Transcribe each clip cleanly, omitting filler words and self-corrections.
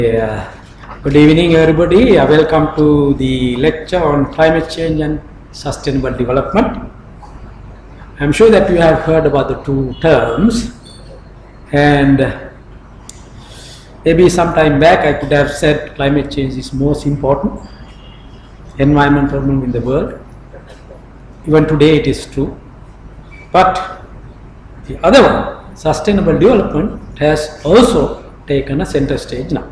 Good evening, everybody. Welcome to the lecture on climate change and sustainable development. I'm sure that you have heard about the two terms, and maybe some time back I could have said climate change is most important environmental problem in the world. Even today it is true. But the other one, sustainable development, has also taken a center stage now.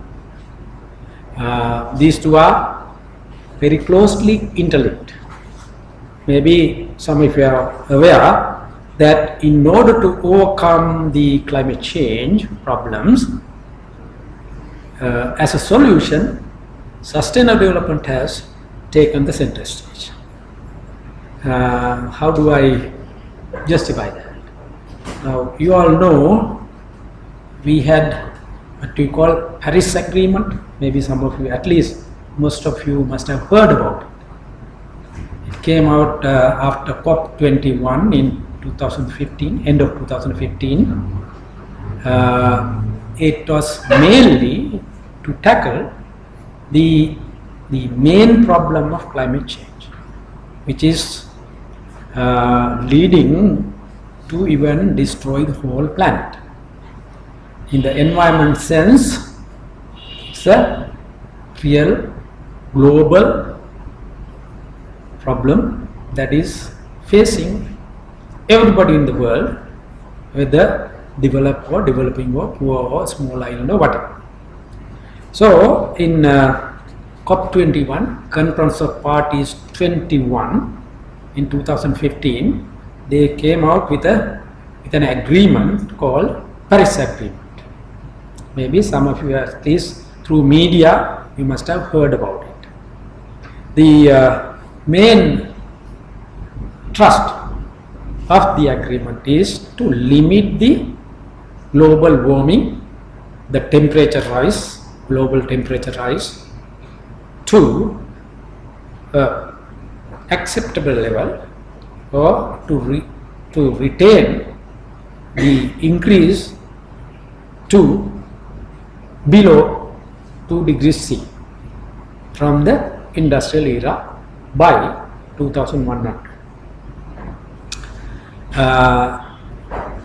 These two are very closely interlinked. Maybe some of you are aware that in order to overcome the climate change problems, as a solution, sustainable development has taken the center stage. How do I justify that? Now, you all know we had what we call Paris Agreement. Maybe some of you, at least most of you, must have heard about it. It came out after COP21 in 2015, end of 2015. It was mainly to tackle the main problem of climate change, which is leading to even destroy the whole planet. In the environment sense, it's a real global problem that is facing everybody in the world, whether developed or developing or poor or small island or whatever. So in COP21, Conference of Parties 21 in 2015, they came out with an agreement called Paris Agreement. Maybe some of you, at least through media, you must have heard about it. The main thrust of the agreement is to limit the global warming, the temperature rise, global temperature rise, to acceptable level, or to retain the increase to below 2 degrees C from the industrial era by 2100.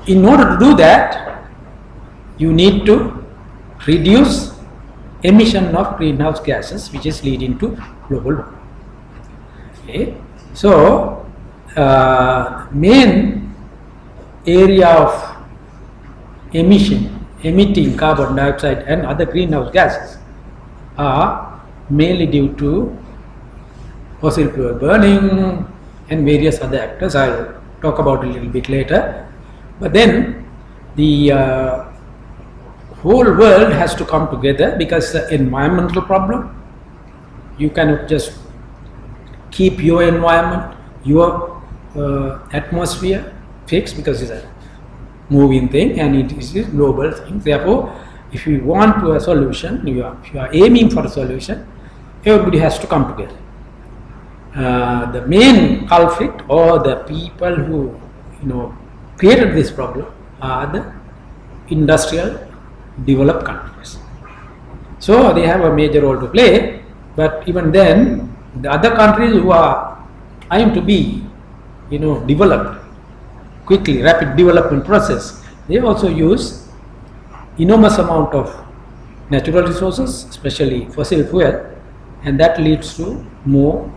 In order to do that, you need to reduce emission of greenhouse gases, which is leading to global warming. Okay. So, main area of emitting carbon dioxide and other greenhouse gases are mainly due to fossil fuel burning and various other factors. I'll talk about a little bit later. But then the whole world has to come together, because the environmental problem, you cannot just keep your environment, your atmosphere fixed, because it's a moving thing and it is a global thing. Therefore, if you want to a solution, if you are aiming for a solution, everybody has to come together. The main culprit, or the people who created this problem, are the industrial developed countries. So they have a major role to play. But even then, the other countries who are trying to be developed quickly, rapid development process, they also use enormous amount of natural resources, especially fossil fuel, and that leads to more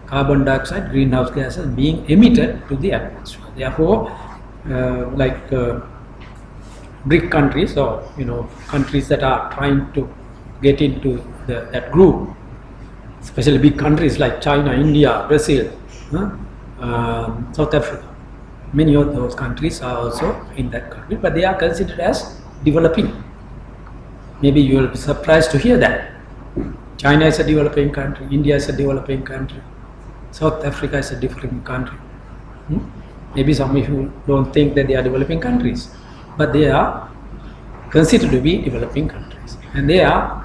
carbon dioxide, greenhouse gases being emitted to the atmosphere. Therefore, BRIC countries, or countries that are trying to get into that group, especially big countries like China, India, Brazil, South Africa, many of those countries are also in that country, but they are considered as developing. Maybe you will be surprised to hear that. China is a developing country, India is a developing country, South Africa is a developing country. Maybe some of you don't think that they are developing countries, but they are considered to be developing countries, and they are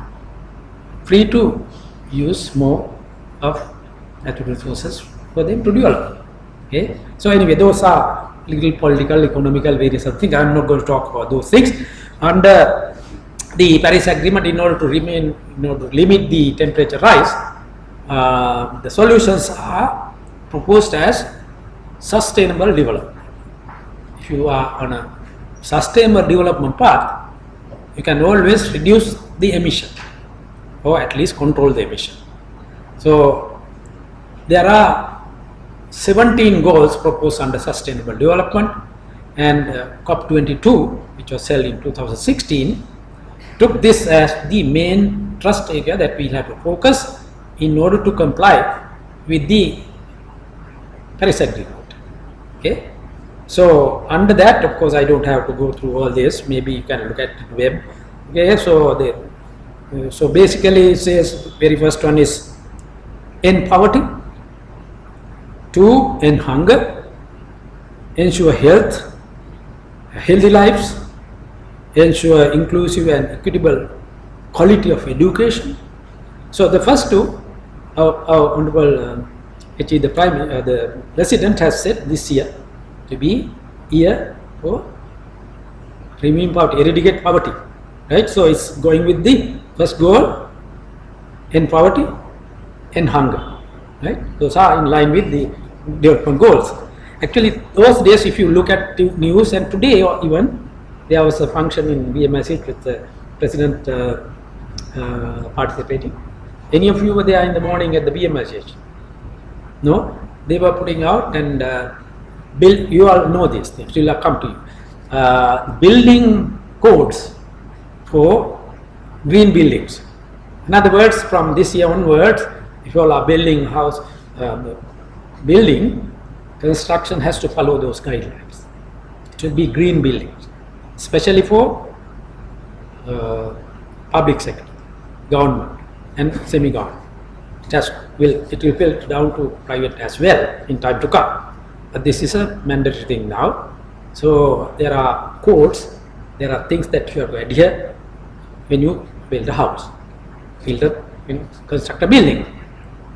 free to use more of natural resources for them to develop. Okay. So anyway, those are little political, economical, various other things. I am not going to talk about those things. Under the Paris Agreement, in order to limit the temperature rise, the solutions are proposed as sustainable development. If you are on a sustainable development path, you can always reduce the emission or at least control the emission. So there are 17 goals proposed under sustainable development, and COP22, which was held in 2016, took this as the main thrust area that we have to focus in order to comply with the Paris Agreement. Okay, so under that, of course, I don't have to go through all this. Maybe you can look at the web. Okay, so basically it says very first one is end poverty, 2, end hunger, ensure healthy lives, ensure inclusive and equitable quality of education. So the first two, our honorable the president has said this year to be year for removing poverty, eradicate poverty, right? So it's going with the first goal, end poverty, end hunger, right? Those are in line with the development goals. Actually, those days, if you look at the news, and today or even there was a function in BMSH with the president participating. Any of you were there in the morning at the BMSH? No? They were putting out, and you all know this thing, still I'll come to you. Building codes for green buildings. In other words, from this year onwards, if you all are building house, building, construction has to follow those guidelines. It will be green buildings, especially for public sector, government and semi-government. It will filter down to private as well in time to come. But this is a mandatory thing now. So there are codes, there are things that you have to adhere when you build a house, construct a building.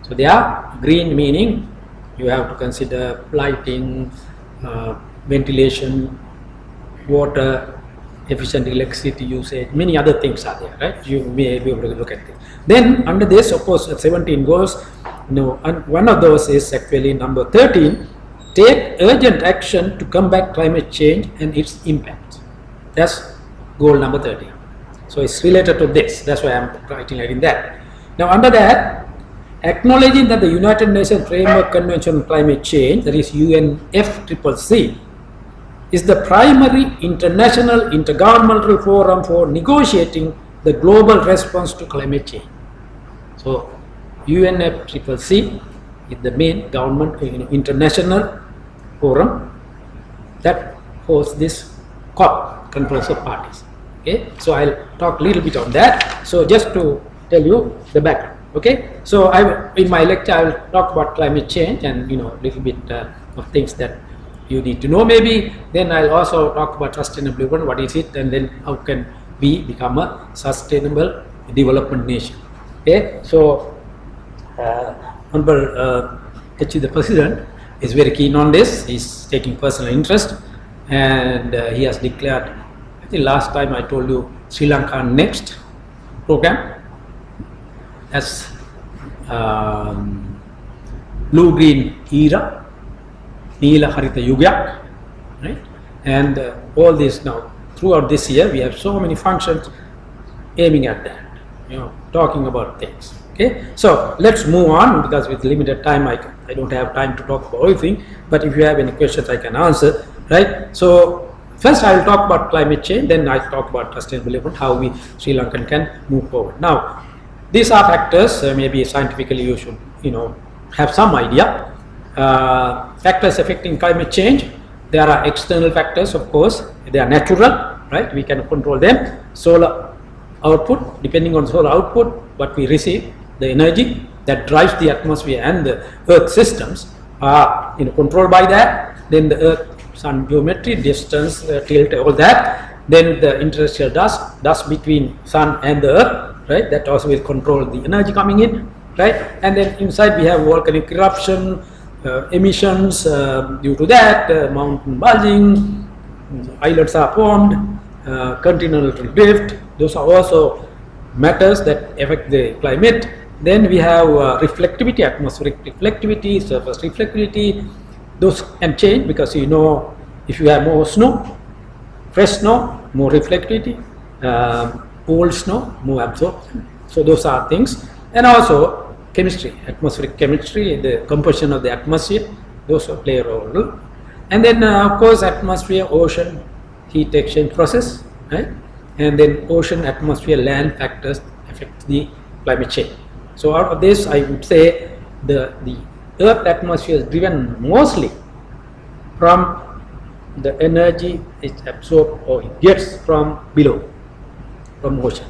So they are green, meaning you have to consider lighting, ventilation, water, efficient electricity usage, many other things are there, right? You may be able to look at it. Then under this, of course, 17 goals, and one of those is actually number 13, take urgent action to combat climate change and its impact. That's goal number 13. So it's related to this, that's why I'm writing that. Now under that, acknowledging that the United Nations Framework Convention on Climate Change, that is UNFCCC, is the primary international intergovernmental forum for negotiating the global response to climate change. So UNFCCC is the main government international forum that hosts this COP, Conference of Parties. Okay, so I'll talk a little bit on that. So just to tell you the background. Okay, so in my lecture I will talk about climate change and a little bit of things that you need to know maybe. Then I'll also talk about sustainable development, what is it, and then how can we become a sustainable development nation. Okay, so Honorable the President is very keen on this. He's taking personal interest, and he has declared, I think last time I told you, Sri Lanka Next program as blue-green era, Neela Harita Yuga, right? And all this now, throughout this year, we have so many functions aiming at that, talking about things. Okay, so let's move on, because with limited time, I don't have time to talk about everything, but if you have any questions, I can answer, right? So first I will talk about climate change, then I'll talk about sustainable development, how we Sri Lankan can move forward. Now, these are factors, maybe scientifically you should, have some idea. Factors affecting climate change, there are external factors, of course, they are natural, right? We can control them. Solar output, depending on solar output, what we receive, the energy that drives the atmosphere and the earth systems are controlled by that. Then the earth sun geometry, distance, tilt, all that. Then the interstellar dust between sun and the earth, right? That also will control the energy coming in, right? And then inside we have volcanic eruption, emissions due to that, mountain bulging, islets are formed, continental drift, Those are also matters that affect the climate. Then we have reflectivity, atmospheric reflectivity, surface reflectivity. Those can change because if you have more snow, fresh snow, more reflectivity, old snow, more absorption. So those are things. And also chemistry, atmospheric chemistry, the composition of the atmosphere, those play a role. And then of course atmosphere, ocean, heat exchange process, right? And then ocean, atmosphere, land factors affect the climate change. So out of this, I would say the Earth atmosphere is driven mostly from the energy is absorbed or it gets from below, from ocean.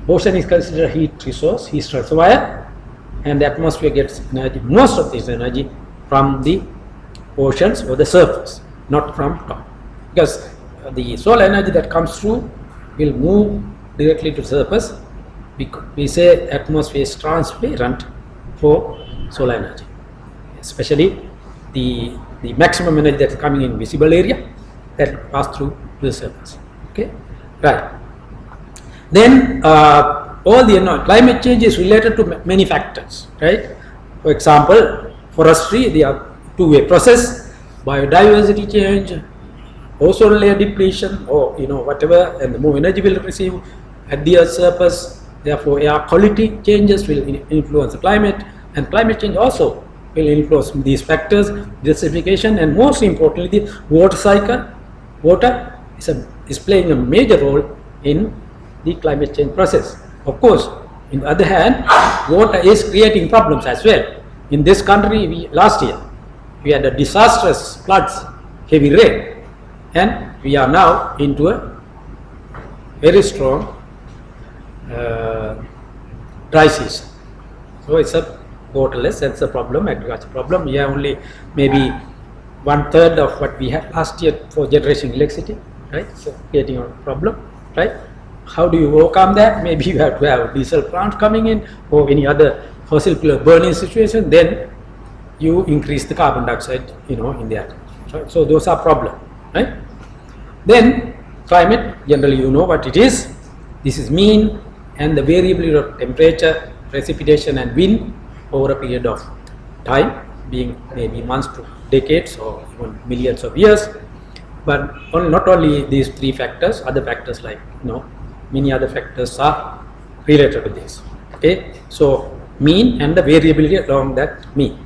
Ocean is considered a heat resource, heat reservoir, and the atmosphere gets energy, most of this energy from the oceans or the surface, not from top. Because the solar energy that comes through will move directly to surface. We say atmosphere is transparent for solar energy, especially the maximum energy that's coming in visible area that pass through the surface. Okay, right. Then all the climate change is related to many factors, right? For example, forestry, they are two-way process, biodiversity change, ozone layer depletion, or whatever, and the more energy will receive at the Earth's surface. Therefore, air quality changes will influence the climate, and climate change also will influence these factors, desertification, and most importantly, the water cycle. Water is playing a major role in the climate change process. Of course, on the other hand, water is creating problems as well. In this country, last year, we had a disastrous floods, heavy rain, and we are now into a very strong dry season. So it's a waterless, that's a problem, agriculture problem. We have only maybe 1/3 of what we had last year for generating electricity, right? So creating a problem, right? How do you overcome that? Maybe you have to have diesel plants coming in or any other fossil fuel burning situation, then you increase the carbon dioxide, in the atmosphere. Right? So those are problems, right? Then climate, generally you know what it is. This is mean and the variability of temperature, precipitation and wind over a period of time, being maybe months to decades or even millions of years. But not only these three factors, other factors like many other factors are related to this. Okay, so mean and the variability along that mean.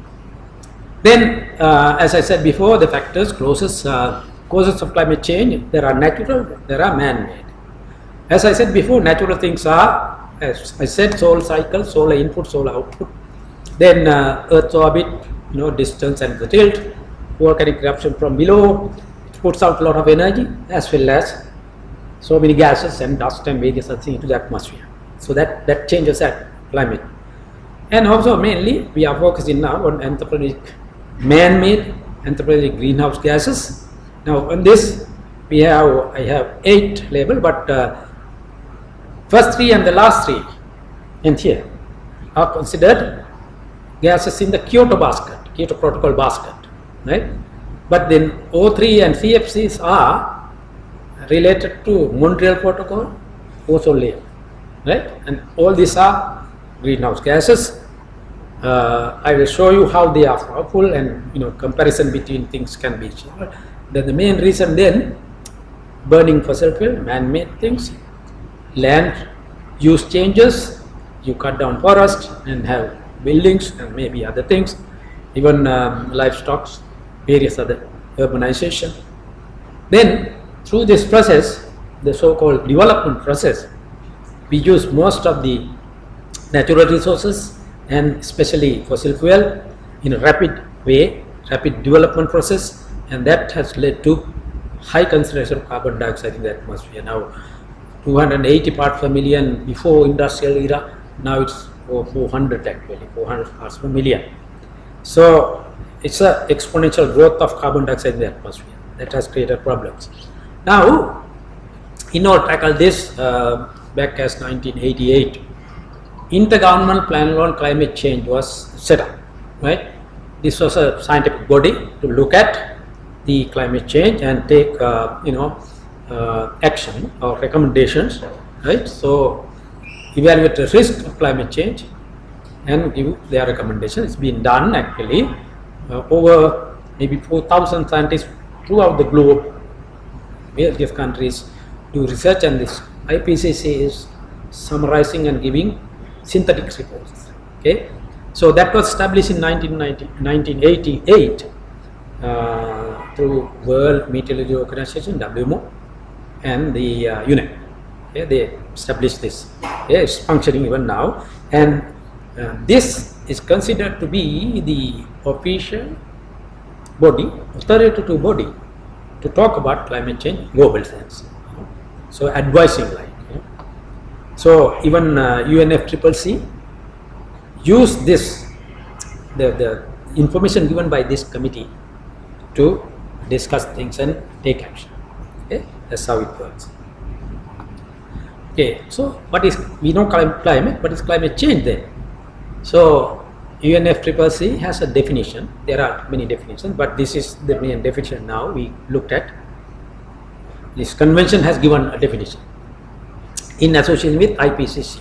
Then, as I said before, the factors, causes of climate change, there are natural, there are man-made. As I said before, natural things are, as I said, solar cycle, solar input, solar output. Then Earth's orbit, distance and the tilt, volcanic eruption from below, it puts out a lot of energy, as well as so many gases and dust and various other things into the atmosphere. So that changes that climate. And also mainly we are focusing now on anthropogenic, man-made anthropogenic greenhouse gases. Now on this I have 8 labeled, but first 3 and the last 3 in here are considered gases in the Kyoto Protocol basket, right? But then O3 and CFCs are related to Montreal Protocol, ozone layer, right? And all these are greenhouse gases. I will show you how they are powerful, and comparison between things can be shown. Then the main reason then, burning fossil fuel, man-made things, land use changes, you cut down forest and have buildings and maybe other things, even livestock, various other urbanization. Then through this process, the so-called development process, we use most of the natural resources and especially fossil fuel in a rapid way, rapid development process, and that has led to high concentration of carbon dioxide in the atmosphere. Now 280 parts per million before industrial era, now it's 400 actually, 400 parts per million. So it's an exponential growth of carbon dioxide in the atmosphere that has created problems. Now, in order to tackle this, back as 1988, Intergovernmental Panel on Climate Change was set up, right? This was a scientific body to look at the climate change and take, action or recommendations right? So evaluate the risk of climate change and give their recommendation. It's been done actually. Over maybe 4,000 scientists throughout the globe, various countries do research, and this IPCC is summarizing and giving synthetic reports. Okay, so that was established in 1988 through World Meteorology Organization (WMO) and the UNEP. Okay, they established this. Okay, it's functioning even now, and this is considered to be the official body, authoritative body, to talk about climate change in global sense. So advising like. So even UNFCCC use this, the information given by this committee to discuss things and take action. Okay, that's how it works. Okay, so what is, we know climate, what is climate change then? So UNFCCC has a definition. There are many definitions, but this is the main definition now we looked at. This convention has given a definition in association with IPCC.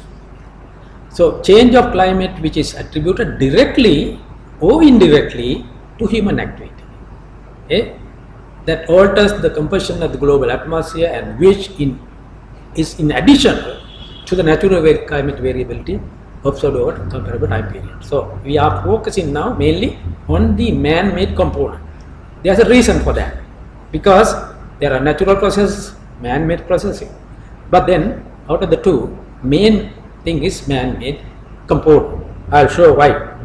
So change of climate which is attributed directly or indirectly to human activity, okay, that alters the composition of the global atmosphere and which is in addition to the natural climate variability observed over comparable time period. So we are focusing now mainly on the man-made component. There's a reason for that, because there are natural processes, man-made processes, but then out of the two, main thing is man-made component. I'll show why.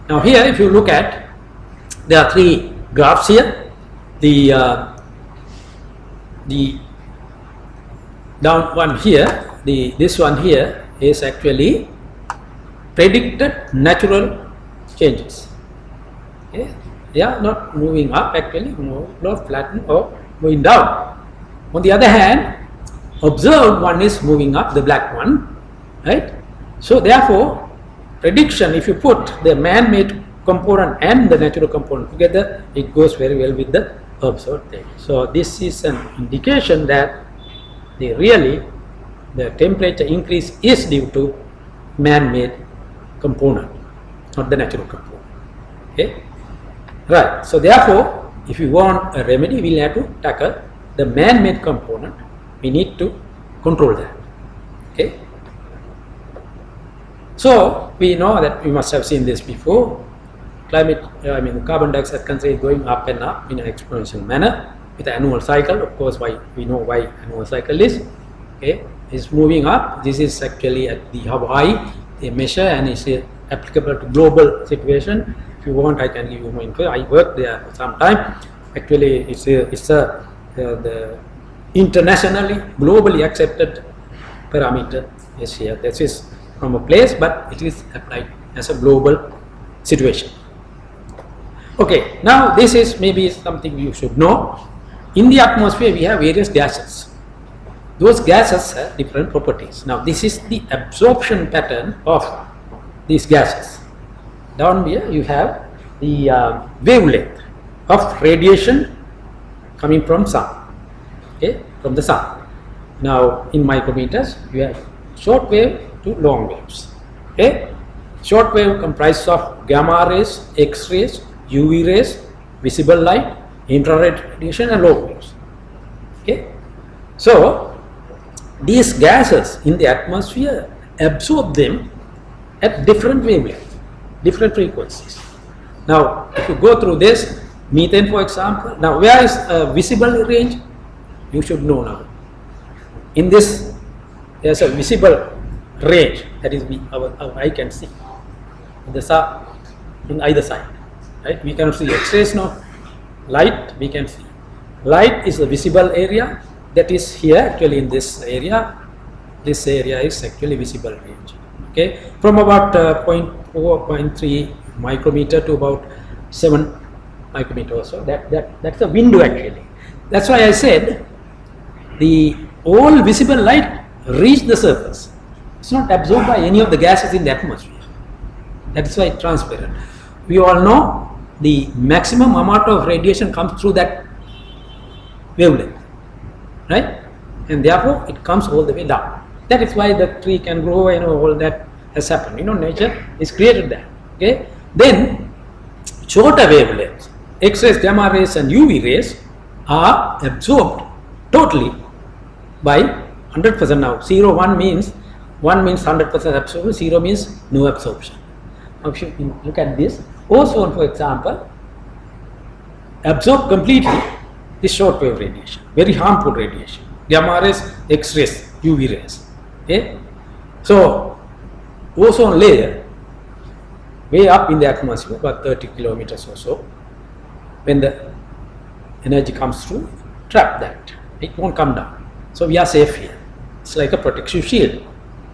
Now here, if you look at, there are three graphs here. The down one here, this one here is actually predicted natural changes. Okay? They are not moving up actually, not flatten or moving down. On the other hand, observed one is moving up, the black one, right? So therefore, prediction, if you put the man-made component and the natural component together, it goes very well with the observed thing. So this is an indication that the temperature increase is due to man-made component, not the natural component. Okay, right? So therefore, if you want a remedy, we'll have to tackle the man-made component. We need to control that. Okay. So we know that we must have seen this before. Carbon dioxide concentrate going up and up in an exponential manner with the annual cycle. Of course, we know why annual cycle is. Okay, it's moving up. This is actually at the Hawaii they measure, and it's applicable to global situation. If you want, I can give you more info. I worked there for some time. Actually, it's the internationally, globally accepted parameter is here. This is from a place, but it is applied as a global situation. Okay, now this is maybe something you should know. In the atmosphere, we have various gases. Those gases have different properties. Now, this is the absorption pattern of these gases. Down here, you have the wavelength of radiation coming from sun. Okay, from the sun. Now in micrometers, you have short wave to long waves. Okay, short wave comprises of gamma rays, X rays, UV rays, visible light, infrared radiation, and low waves. Okay, so these gases in the atmosphere absorb them at different wavelengths, different frequencies. Now, if you go through this, methane, for example. Now, where is visible range? You should know now. In this, there is a visible range that is our eye can see. The sun on either side, right? We can see X-rays now. Light we can see. Light is the visible area that is here actually in this area. This area is actually visible range. Okay, from about 0.4, 0.3 micrometer to about 7 micrometer or so. That's a window actually. That's why I said the all visible light reach the surface. It's not absorbed by any of the gases in the atmosphere. That's why it's transparent. We all know the maximum amount of radiation comes through that wavelength, right? And therefore it comes all the way down. That is why the tree can grow, all that has happened. Nature has created that. Okay. Then shorter wavelengths, X-rays, gamma rays and UV rays are absorbed totally by 100% now. 0, 1 means 100% absorption, 0 means no absorption. Now if you look at this, ozone for example, absorb completely the short wave radiation, very harmful radiation. Gamma rays, X-rays, UV rays. Okay? So ozone layer way up in the atmosphere, about 30 kilometers or so, when the energy comes through, trap that. It won't come down. So we are safe here. It's like a protective shield.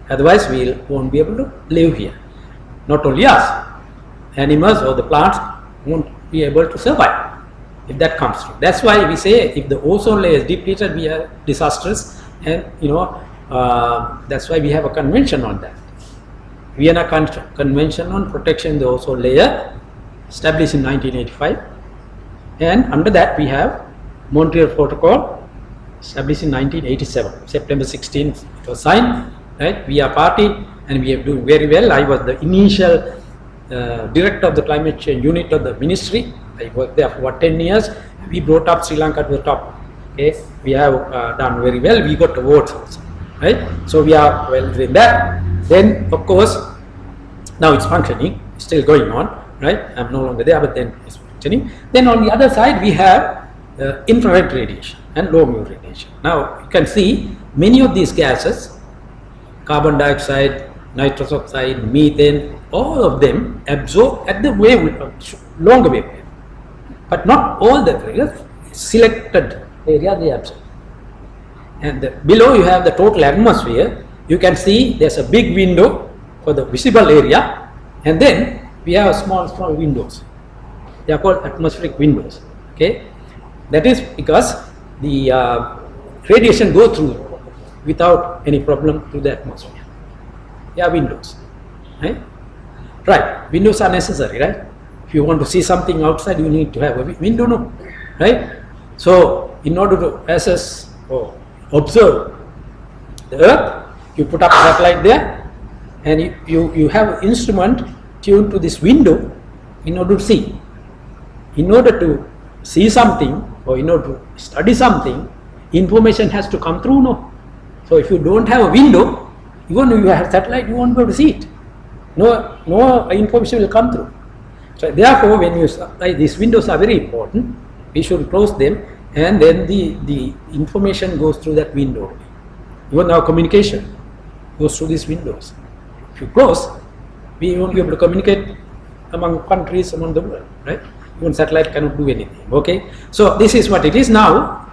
Otherwise we won't be able to live here. Not only us, animals or the plants won't be able to survive if that comes through. That's why we say if the ozone layer is depleted, we are disastrous, and that's why we have a convention on that. Vienna Convention on Protection of the Ozone Layer, established in 1985, and under that we have Montreal Protocol, established in 1987. September 16th it was signed. Right? We are party and we are doing very well. I was the initial director of the climate change unit of the ministry. I worked there for about 10 years. We brought up Sri Lanka to the top. Okay, we have done very well. We got awards also. Right? So we are well in that. Then of course now it's functioning, it's still going on. Right? I'm no longer there, but then it's functioning. Then on the other side we have infrared radiation and low wave radiation. Now you can see many of these gases, carbon dioxide, nitrous oxide, methane, all of them absorb at the longer wavelength, but not all the areas, selected area they absorb. And below you have the total atmosphere. You can see there's a big window for the visible area, and then we have small windows. They are called atmospheric windows. Okay, that is because the radiation goes through without any problem to the atmosphere. They are windows. Right? Right. Windows are necessary, right? If you want to see something outside, you need to have a window, no? Right? So in order to assess or observe the Earth, you put up a satellite there, and you have an instrument tuned to this window in order to see. In order to see something or in order to study something, information has to come through, no? So if you don't have a window, even if you have satellite, you won't be able to see it. No information will come through. So therefore, when you supply, these windows are very important. We should close them, and then the information goes through that window. Even our communication goes through these windows. If you close, we won't be able to communicate among countries, among the world, right? Even satellite cannot do anything. Okay, so this is what it is. Now,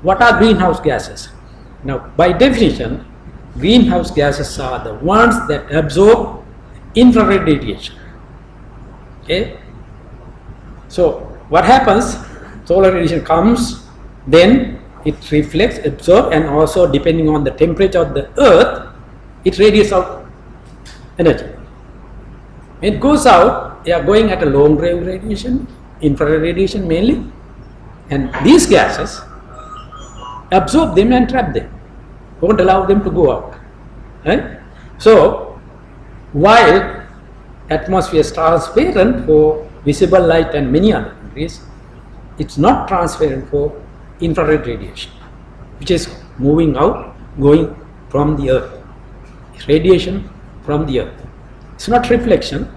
what are greenhouse gases? Now, by definition, greenhouse gases are the ones that absorb infrared radiation. Okay, so what happens? Solar radiation comes, then it reflects, absorbs, and also depending on the temperature of the Earth, it radiates out energy. When it goes out, they are going at a long wave radiation, infrared radiation mainly, and these gases absorb them and trap them, won't allow them to go out. Right? So while atmosphere is transparent for visible light and many other rays, it's not transparent for infrared radiation, which is moving out, going from the Earth. Radiation from the Earth. It's not reflection,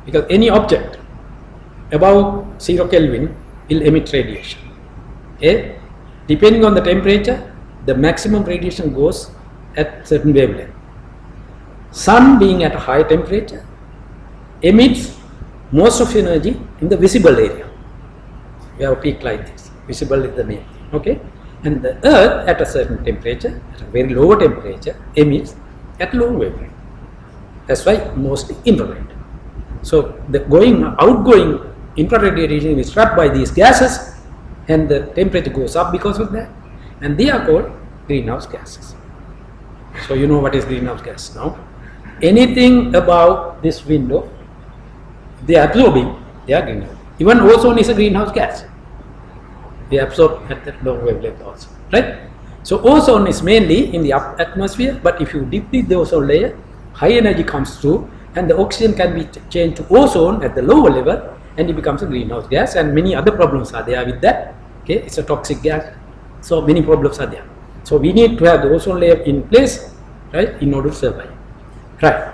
because any object above 0 Kelvin will emit radiation. Okay? Depending on the temperature, the maximum radiation goes at certain wavelength. Sun, being at a high temperature, emits most of energy in the visible area. We have a peak like this. Visible is the main thing. Okay? And the Earth at a certain temperature, at a very low temperature, emits at low wavelength. That's why mostly infrared. So the outgoing infrared radiation is trapped by these gases, and the temperature goes up because of that, and they are called greenhouse gases. So you know what is greenhouse gas now. Anything above this window, they are absorbing, they are greenhouse. Even ozone is a greenhouse gas. They absorb at that low wavelength also, right? So ozone is mainly in the atmosphere, but if you deplete the ozone layer, high energy comes through and the oxygen can be changed to ozone at the lower level and it becomes a greenhouse gas, and many other problems are there with that. Okay, it's a toxic gas, so many problems are there. So we need to have the ozone layer in place, right, in order to survive. Right.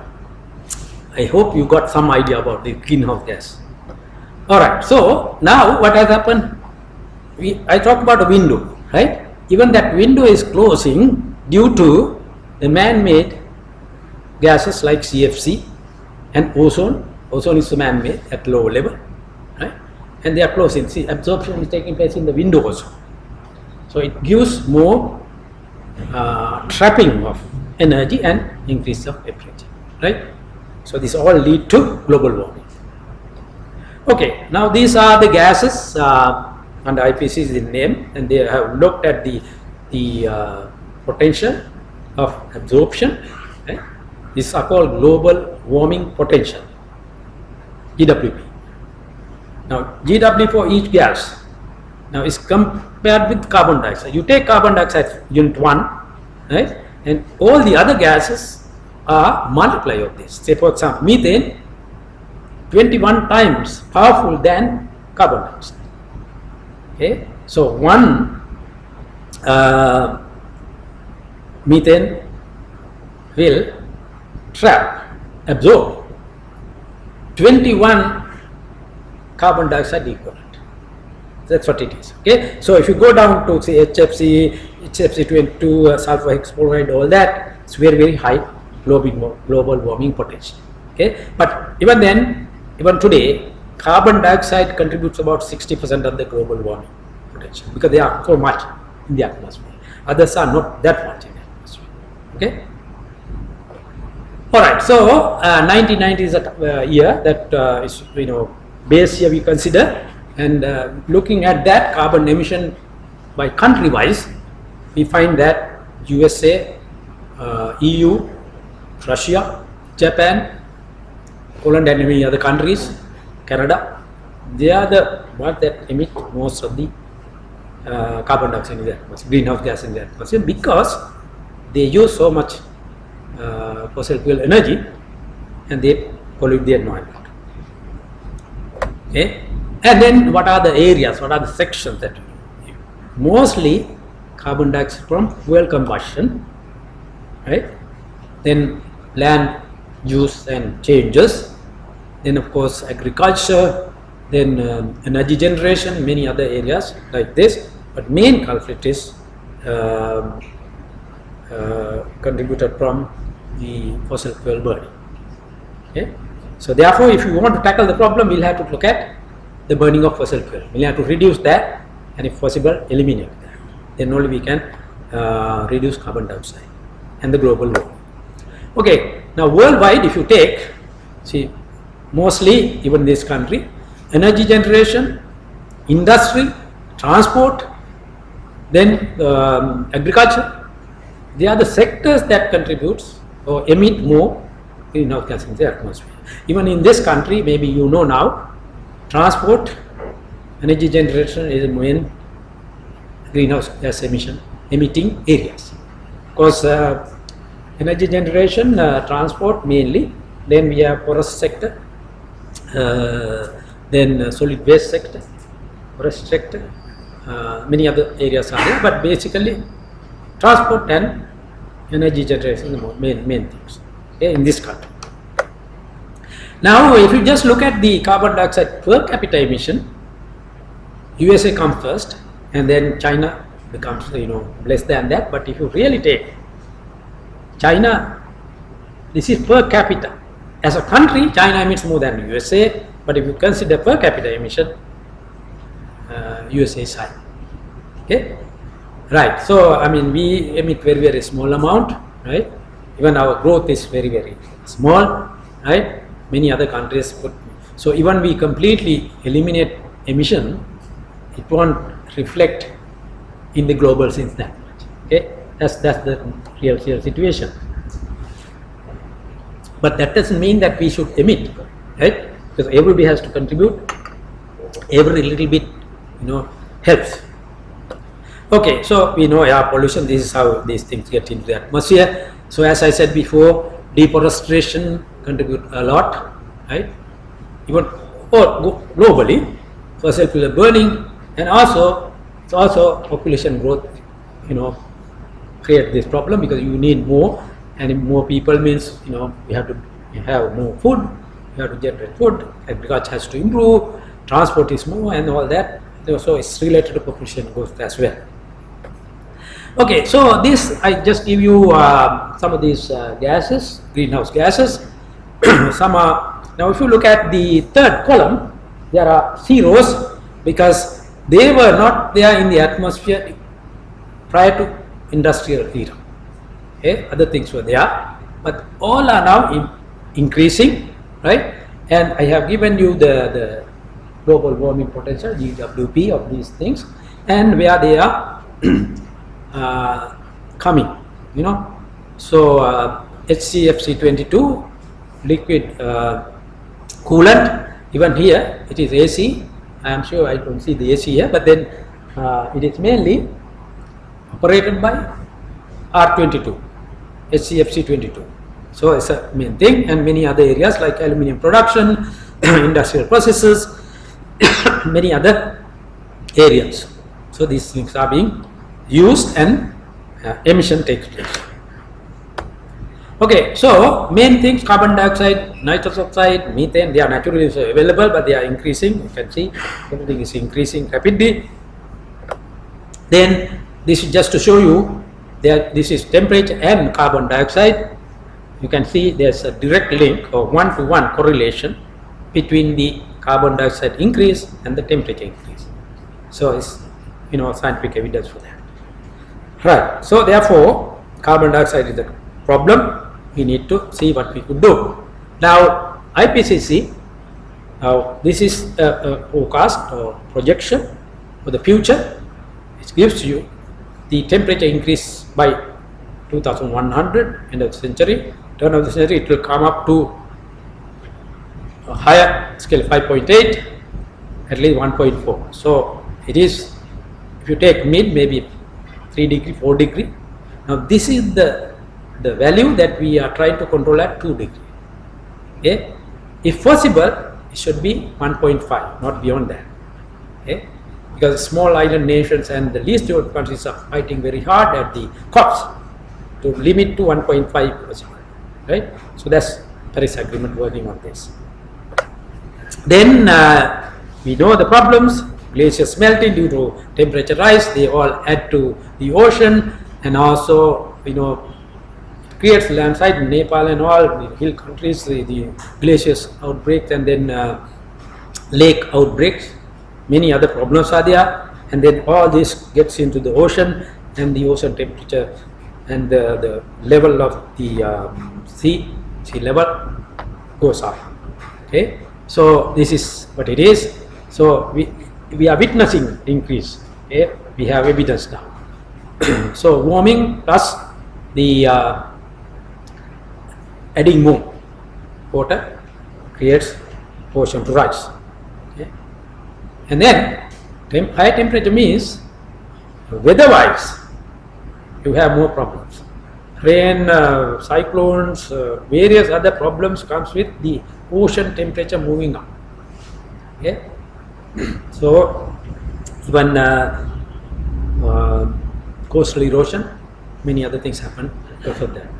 I hope you got some idea about the greenhouse gas. Alright, so now what has happened? I talked about a window, right? Even that window is closing due to the man-made gases like CFC and ozone. Ozone is man-made at lower level, right? And they are closing. See, absorption is taking place in the window also. So it gives more trapping of energy and increase of temperature, right? So this all lead to global warming. Okay, now these are the gases and IPCC is the name, and they have looked at the potential of absorption. Right? These are called global warming potential, GWP. Now GW for each gas now is compared with carbon dioxide. You take carbon dioxide unit 1, right, and all the other gases are multiply of this. Say for example, methane 21 times powerful than carbon dioxide. Okay, so one methane will absorb 21 carbon dioxide equivalent. That's what it is. Okay, so if you go down to say HFC22, sulfur hexafluoride, all that, it's very, very high global warming potential. Okay, but even then, even today, carbon dioxide contributes about 60% of the global warming potential because they are so much in the atmosphere. Others are not that much in the atmosphere. Okay. All right. So 1990 is a year that is base year we consider, and looking at that carbon emission by country wise, we find that USA, EU, Russia, Japan, Poland and many other countries, Canada, they are the ones that emit most of the carbon dioxide in the atmosphere, greenhouse gas in the atmosphere, because they use so much fossil fuel energy and they pollute the environment. Okay, and then what are the areas? What are the sections that mostly carbon dioxide from fuel combustion, right? Then land use and changes, then of course agriculture, then energy generation, many other areas like this, but main culprit is contributed from the fossil fuel burning. Okay, so therefore if you want to tackle the problem, we'll have to look at the burning of fossil fuel. We'll have to reduce that, and if possible eliminate that, then only we can reduce carbon dioxide and the global warming. Okay, now worldwide if you take, see, mostly even this country, energy generation, industry, transport, then agriculture, they are the sectors that contributes or emit more greenhouse gas in the atmosphere. Even in this country, maybe you know now, transport, energy generation is the main greenhouse gas emitting areas. Because energy generation, transport mainly, then we have forest sector, then solid waste sector, forest sector, many other areas are there, but basically transport and energy generation are the main things, okay, in this country. Now if you just look at the carbon dioxide per capita emission, USA comes first and then China becomes less than that. But if you really take China, this is per capita. As a country, China emits more than USA, but if you consider per capita emission, USA is high. Okay, right. So I mean, we emit very, very small amount, right? Even our growth is very, very small, right? Many other countries put. So even we completely eliminate emission, it won't reflect in the global sense that much. Okay, that's the real situation. But that doesn't mean that we should emit, right? Because everybody has to contribute. Every little bit, helps. Okay, so we know air pollution, this is how these things get into the atmosphere. So as I said before, deforestation contribute a lot, right? Even globally, fossil fuel burning, and also it's also population growth, create this problem, because you need more, and more people means we have to have more food, we have to generate food, agriculture has to improve, transport is more, and all that. So it's related to population growth as well. Okay, so this I just give you some of these gases, greenhouse gases. Some are, now if you look at the third column, there are zeros because they were not there in the atmosphere prior to industrial era. Okay, other things were there, but all are now increasing, right? And I have given you the global warming potential, GWP, of these things, and where they are coming, So HCFC 22, liquid coolant, even here it is AC. I am sure I don't see the AC here, but then it is mainly operated by R22, HCFC 22. So it's a main thing, and many other areas like aluminium production, industrial processes, many other areas. So these things are being used, and emission takes place. Okay, so main things: carbon dioxide, nitrous oxide, methane, they are naturally available, but they are increasing. You can see everything is increasing rapidly. Then this is just to show you that this is temperature and carbon dioxide. You can see there's a direct link or one-to-one correlation between the carbon dioxide increase and the temperature increase. So it's scientific evidence for that. Right. So therefore, carbon dioxide is a problem. We need to see what we could do. Now IPCC. Now this is a forecast or projection for the future. It gives you the temperature increase by 2100 end of the century. Turn of the century, it will come up to a higher scale, 5.8, at least 1.4. So it is, if you take mid, maybe 3 degree, 4 degree. Now this is the value that we are trying to control at 2 degree. Okay, if possible, it should be 1.5, not beyond that. Okay, because small island nations and the least developed countries are fighting very hard at the COPs to limit to 1.5 possible. Right? So that's Paris Agreement working on this. Then we know the problems: glaciers melting due to temperature rise. They all add to the ocean, and also it creates landslide in Nepal and all the hill countries. The glaciers outbreak, and then lake outbreaks. Many other problems are there, and then all this gets into the ocean, and the ocean temperature and the level of the sea level goes up. Okay, so this is what it is. So we are witnessing increase. Okay, we have evidence now. So warming plus the adding more water creates ocean to rise. Okay, and then high temperature means weather-wise you have more problems. Rain, cyclones, various other problems comes with the ocean temperature moving up. Okay, so even coastal erosion, many other things happen because of that.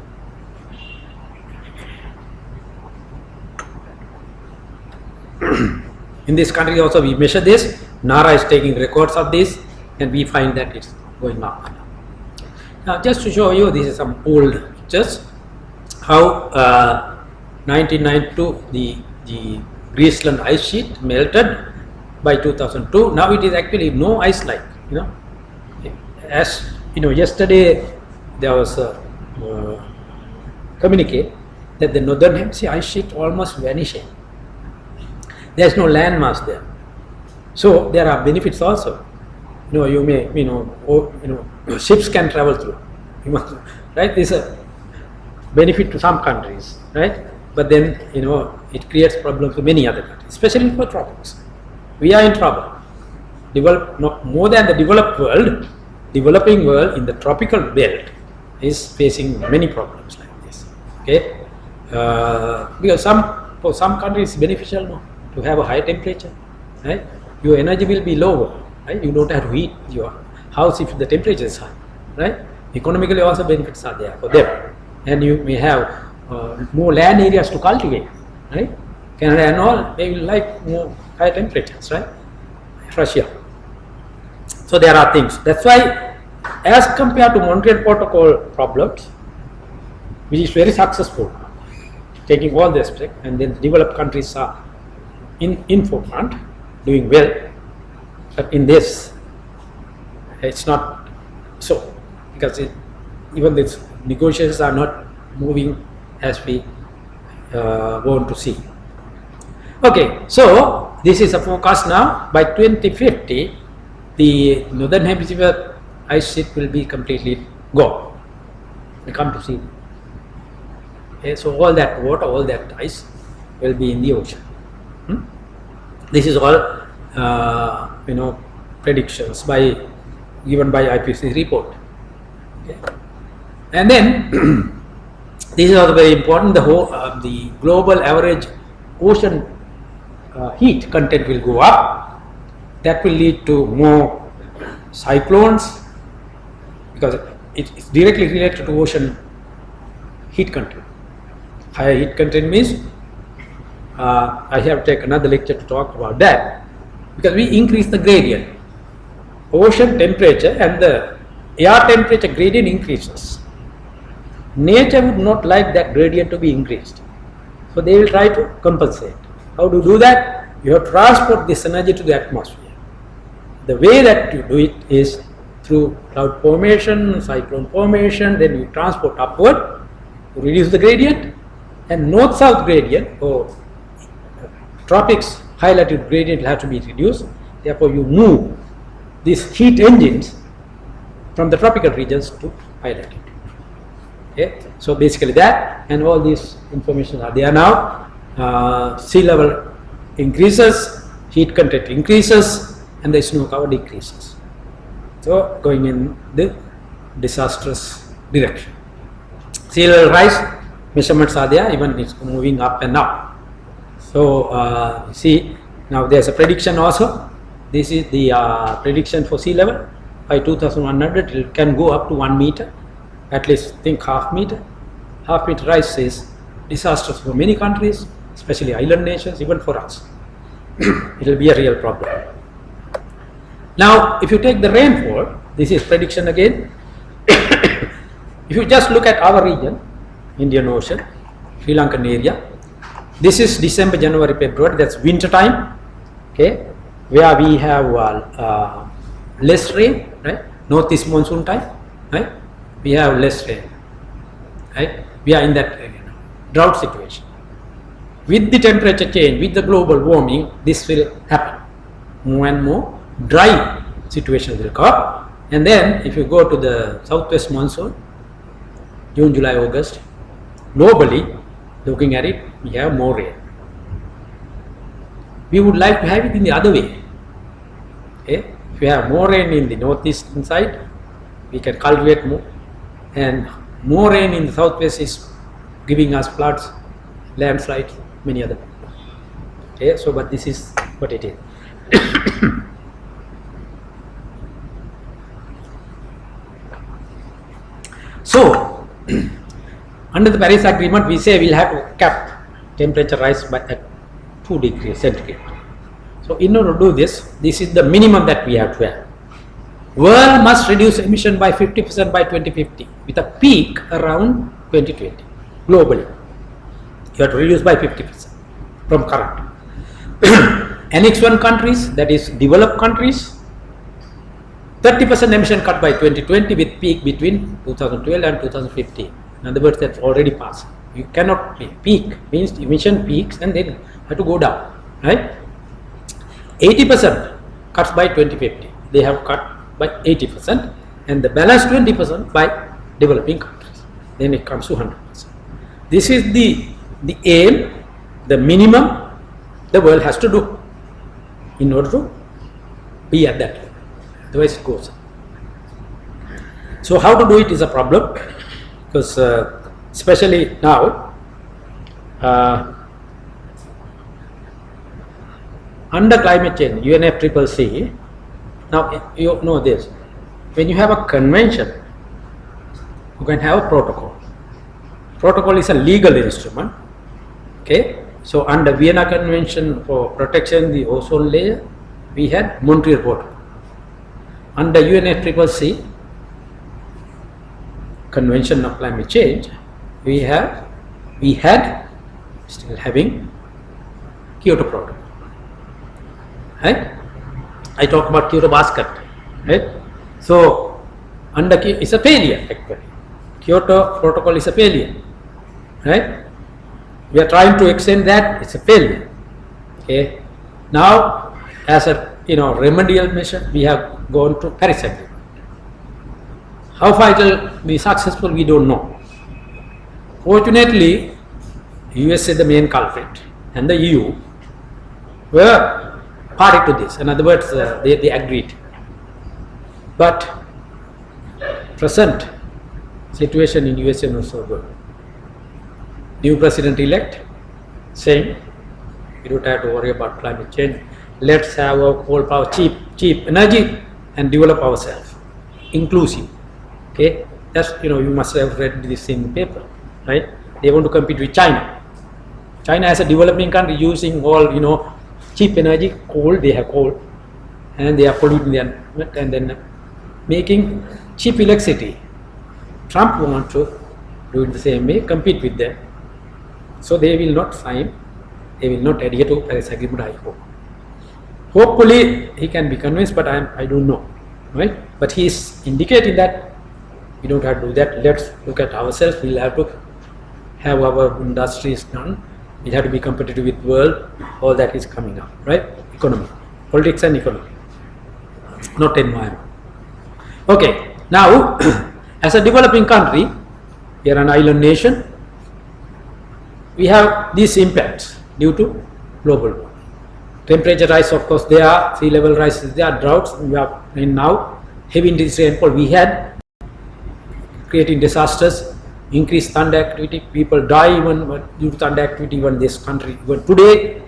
In this country also we measure this. NARA is taking records of this, and we find that it's going up. Now just to show you, this is some old pictures, how 1992 the Greenland ice sheet melted by 2002. Now it is actually no ice like, as yesterday there was a communique that the northern hemisphere ice sheet almost vanishing. There is no land mass there, so there are benefits also. You may, ships can travel through. Right? This is a benefit to some countries, right? But then, it creates problems to many other countries, especially for tropics. We are in trouble. More than the developed world, developing world in the tropical belt is facing many problems like this. Okay, because for some countries it's beneficial no, to have a high temperature, right? Your energy will be lower, right? You don't have to heat your house if the temperature is high, right? Economically also benefits are there for them, and you may have more land areas to cultivate, right? Canada and all, they will like more high temperatures, right? Russia. So there are things. That's why, as compared to Montreal Protocol problems, which is very successful, taking all the aspects, and then the developed countries are in forefront, doing well. But in this, it's not so, because even these negotiations are not moving as we want to see. Okay, so this is a forecast now. By 2050, the northern hemisphere ice sheet will be completely gone. We come to see. Okay, so all that water, all that ice will be in the ocean. This is all predictions given by IPCC report. Okay. And then this is also very important. The global average ocean heat content will go up. That will lead to more cyclones, because it's directly related to ocean heat content. Higher heat content means I have to take another lecture to talk about that, because we increase the gradient. Ocean temperature and the air temperature gradient increases. Nature would not like that gradient to be increased, so they will try to compensate. How to do that? You have to transport this energy to the atmosphere. The way that you do it is through cloud formation, cyclone formation, then you transport upward to reduce the gradient, and north-south gradient or tropics high latitude gradient will have to be reduced. Therefore, you move these heat engines from the tropical regions to high latitude. Okay, so basically that, and all these information are there now. Sea level increases, heat content increases, and the snow cover decreases. So going in the disastrous direction. Sea level rise, measurements are there, even it's moving up and up. So see, now there's a prediction also. This is the prediction for sea level. By 2100 it can go up to 1 meter, at least think half meter. Half meter rise is disastrous for many countries, especially island nations, even for us. It will be a real problem. Now if you take the rainfall, this is prediction again. If you just look at our region, Indian Ocean, Sri Lankan area, this is December, January, February, that's winter time, okay, where we have less rain, right? Northeast monsoon time, right? We have less rain, right? We are in that drought situation. With the temperature change, with the global warming, this will happen. More and more dry situation will come. And then if you go to the southwest monsoon, June, July, August, globally looking at it, we have more rain. We would like to have it in the other way. Okay? If we have more rain in the northeastern side, we can cultivate more, and more rain in the southwest is giving us floods, landslides, many other problems. Okay, so but this is what it is. So under the Paris Agreement, we say we'll have to cap temperature rise by at 2 degrees centigrade. So in order to do this, this is the minimum that we have to have. World must reduce emission by 50% by 2050, with a peak around 2020 globally. You have to reduce by 50% from current. Annex 1 countries, that is developed countries, 30% emission cut by 2020 with peak between 2012 and 2015. In other words, that's already passed. You cannot peak, means emission peaks and then have to go down, right? 80% cuts by 2050. They have cut by 80%, and the balance 20% by developing countries. Then it comes to 100%. This is the aim, the minimum the world has to do in order to be at that level. Otherwise it goes up. So how to do it is a problem, because especially now under climate change, UNFCCC. Now you know this. When you have a convention, you can have a protocol. Protocol is a legal instrument. Okay. So under Vienna Convention for protection the ozone layer, we had Montreal Protocol. Under UNFCCC Convention of Climate Change, we had still having Kyoto Protocol. Right? I talk about Kyoto basket. Right? So under it's a failure actually. Kyoto Protocol is a failure. Right? We are trying to extend that, it's a failure. Okay. Now, as a remedial measure, we have gone to Paris Agreement. How far it will be successful, we don't know. Fortunately, US is the main culprit, and the EU were party to this. In other words, they agreed. But present situation in US is not so good. New president-elect saying we don't have to worry about climate change. Let's have our coal power, cheap energy, and develop ourselves, inclusive. Okay, that's you must have read this in the paper, right? They want to compete with China. China as a developing country using all cheap energy, coal. They have coal, and they are polluting the environment and then making cheap electricity. Trump wants to do it the same way, compete with them. So they will not sign, they will not adhere to Paris Agreement, I hope. Hopefully he can be convinced, but I don't know, right? But he is indicating that we don't have to do that. Let's look at ourselves. We'll have to have our industries done. We have to be competitive with world. All that is coming up, right? Economy, politics and economy, not environment. Okay, now as a developing country, we are an island nation. We have these impacts due to global warming. Temperature rise, of course, there are sea level rises, there are droughts. We have now heavy intense rainfall. We had creating disasters, increased thunder activity. People die even due to thunder activity. Even this country, even today,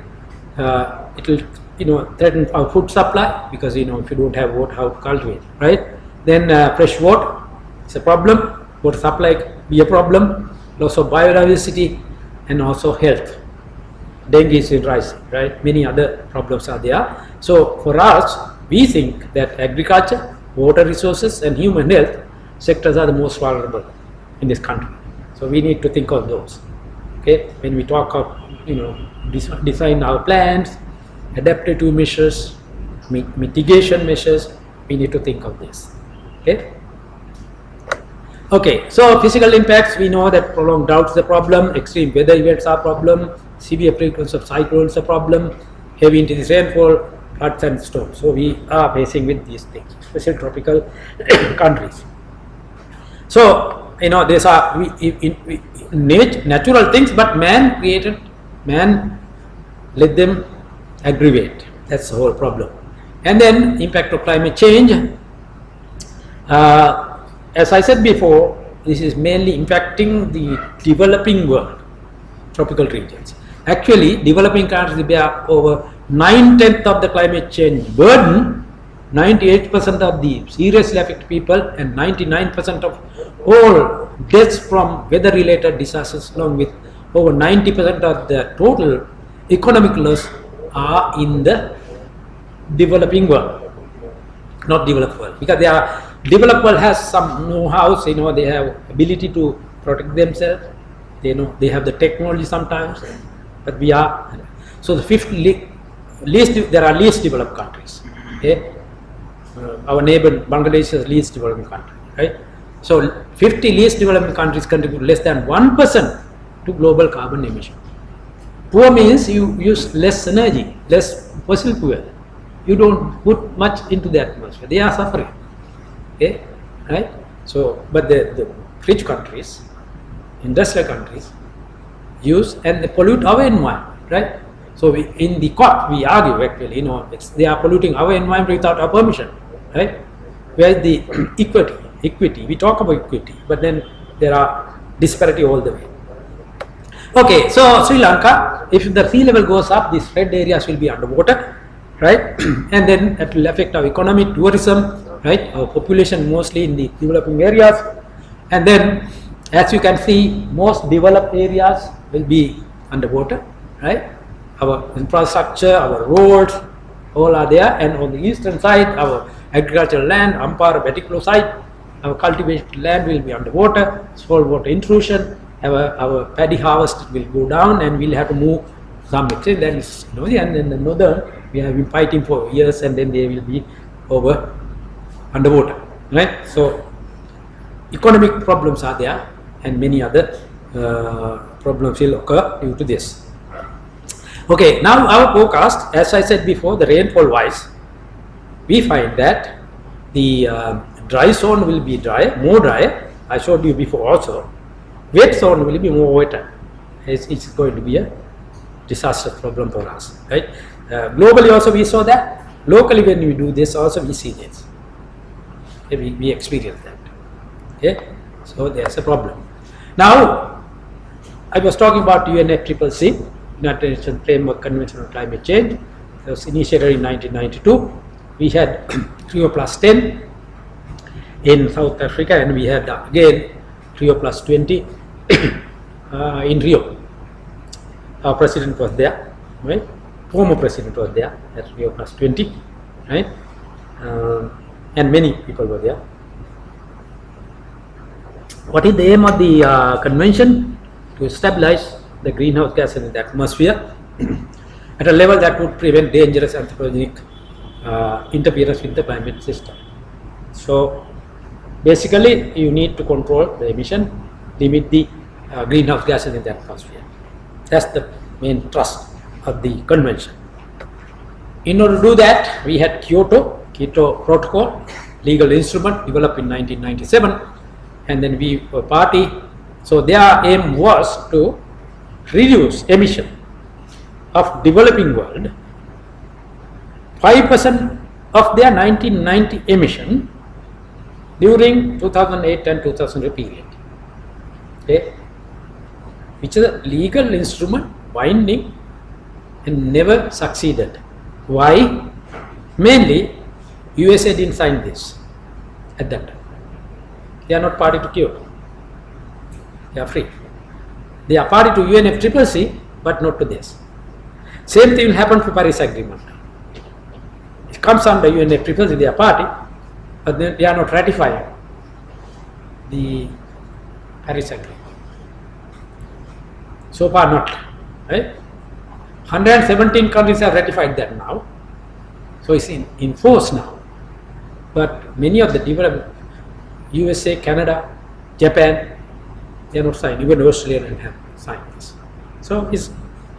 it will threaten our food supply because if you don't have water, how to cultivate, right? Then fresh water is a problem. Water supply be a problem. Loss of biodiversity. And also health. Dengue is rising, right? Many other problems are there. So for us, we think that agriculture, water resources, and human health sectors are the most vulnerable in this country. So we need to think of those. Okay, when we talk of design our plans, adaptive measures, mitigation measures, we need to think of this. Okay. Okay, so physical impacts, we know that prolonged droughts is a problem, extreme weather events are a problem, severe frequency of cyclones is a problem, heavy intense rainfall, floods and storms. So we are facing with these things, especially tropical countries. So these are natural things, but man let them aggravate. That's the whole problem. And then impact of climate change. As I said before, this is mainly impacting the developing world, tropical regions. Actually, developing countries bear over 9/10 of the climate change burden, 98% of the seriously affected people, and 99% of all deaths from weather-related disasters, along with over 90% of the total economic loss, are in the developing world, not developed world, because they are. Developed world has some know-how, they have ability to protect themselves. They have the technology sometimes, but we are. So the there are least developed countries. Okay, our neighbor Bangladesh is least developed country, right? So 50 least developed countries contribute less than 1% to global carbon emission. Poor means you use less energy, less fossil fuel. You don't put much into the atmosphere. They are suffering. Okay, right? So, but the rich countries, industrial countries, use and they pollute our environment, right? So, in the court, we argue actually, they are polluting our environment without our permission, right? Where is the equity equity. We talk about equity, but then there are disparity all the way. Okay, so Sri Lanka, if the sea level goes up, these red areas will be underwater, right? And then that will affect our economy, tourism, right? Our population mostly in the developing areas. And then, as you can see, most developed areas will be underwater, right? Our infrastructure, our roads, all are there. And on the eastern side, our agricultural land, Ampara, Betiklo side, our cultivated land will be underwater, salt water intrusion, our paddy harvest will go down, and we'll have to move some extent. That is, and then the northern, we have been fighting for years, and then they will be over underwater, right? So economic problems are there, and many other problems will occur due to this. Okay, now our forecast, as I said before, the rainfall wise, we find that the dry zone will be more dry. I showed you before also. Wet zone will be more wetter. It's going to be a disastrous problem for us, right? Globally also we saw that. Locally when we do this also we see this. Okay, we experience that. Okay, so there's a problem. Now, I was talking about UNFCCC, United Nations Framework Convention on Climate Change. It was initiated in 1992. We had Rio Plus 10 in South Africa, and we had again Rio Plus 20 in Rio. Our president was there, right? Former president was there at Rio Plus 20, right? And many people were there. What is the aim of the convention? To stabilize the greenhouse gases in the atmosphere at a level that would prevent dangerous anthropogenic interference with the climate system. So basically you need to control the emission, limit the greenhouse gases in the atmosphere. That's the main thrust of the convention. In order to do that, we had Kyoto Protocol, legal instrument developed in 1997, and then we were party. So their aim was to reduce emission of developing world 5% of their 1990 emission during 2008 and 2000 period. Okay, which is a legal instrument, binding, and never succeeded. Why? Mainly, USA didn't sign this at that time. They are not party to Kyoto. They are free. They are party to UNFCCC, but not to this. Same thing will happen for Paris Agreement. It comes under UNFCCC, they are party, but then they are not ratifying the Paris Agreement. So far not, right? 117 countries have ratified that now. So it's in force now. But many of the developed USA, Canada, Japan, they are not signed. Even Australia have signed this. So it's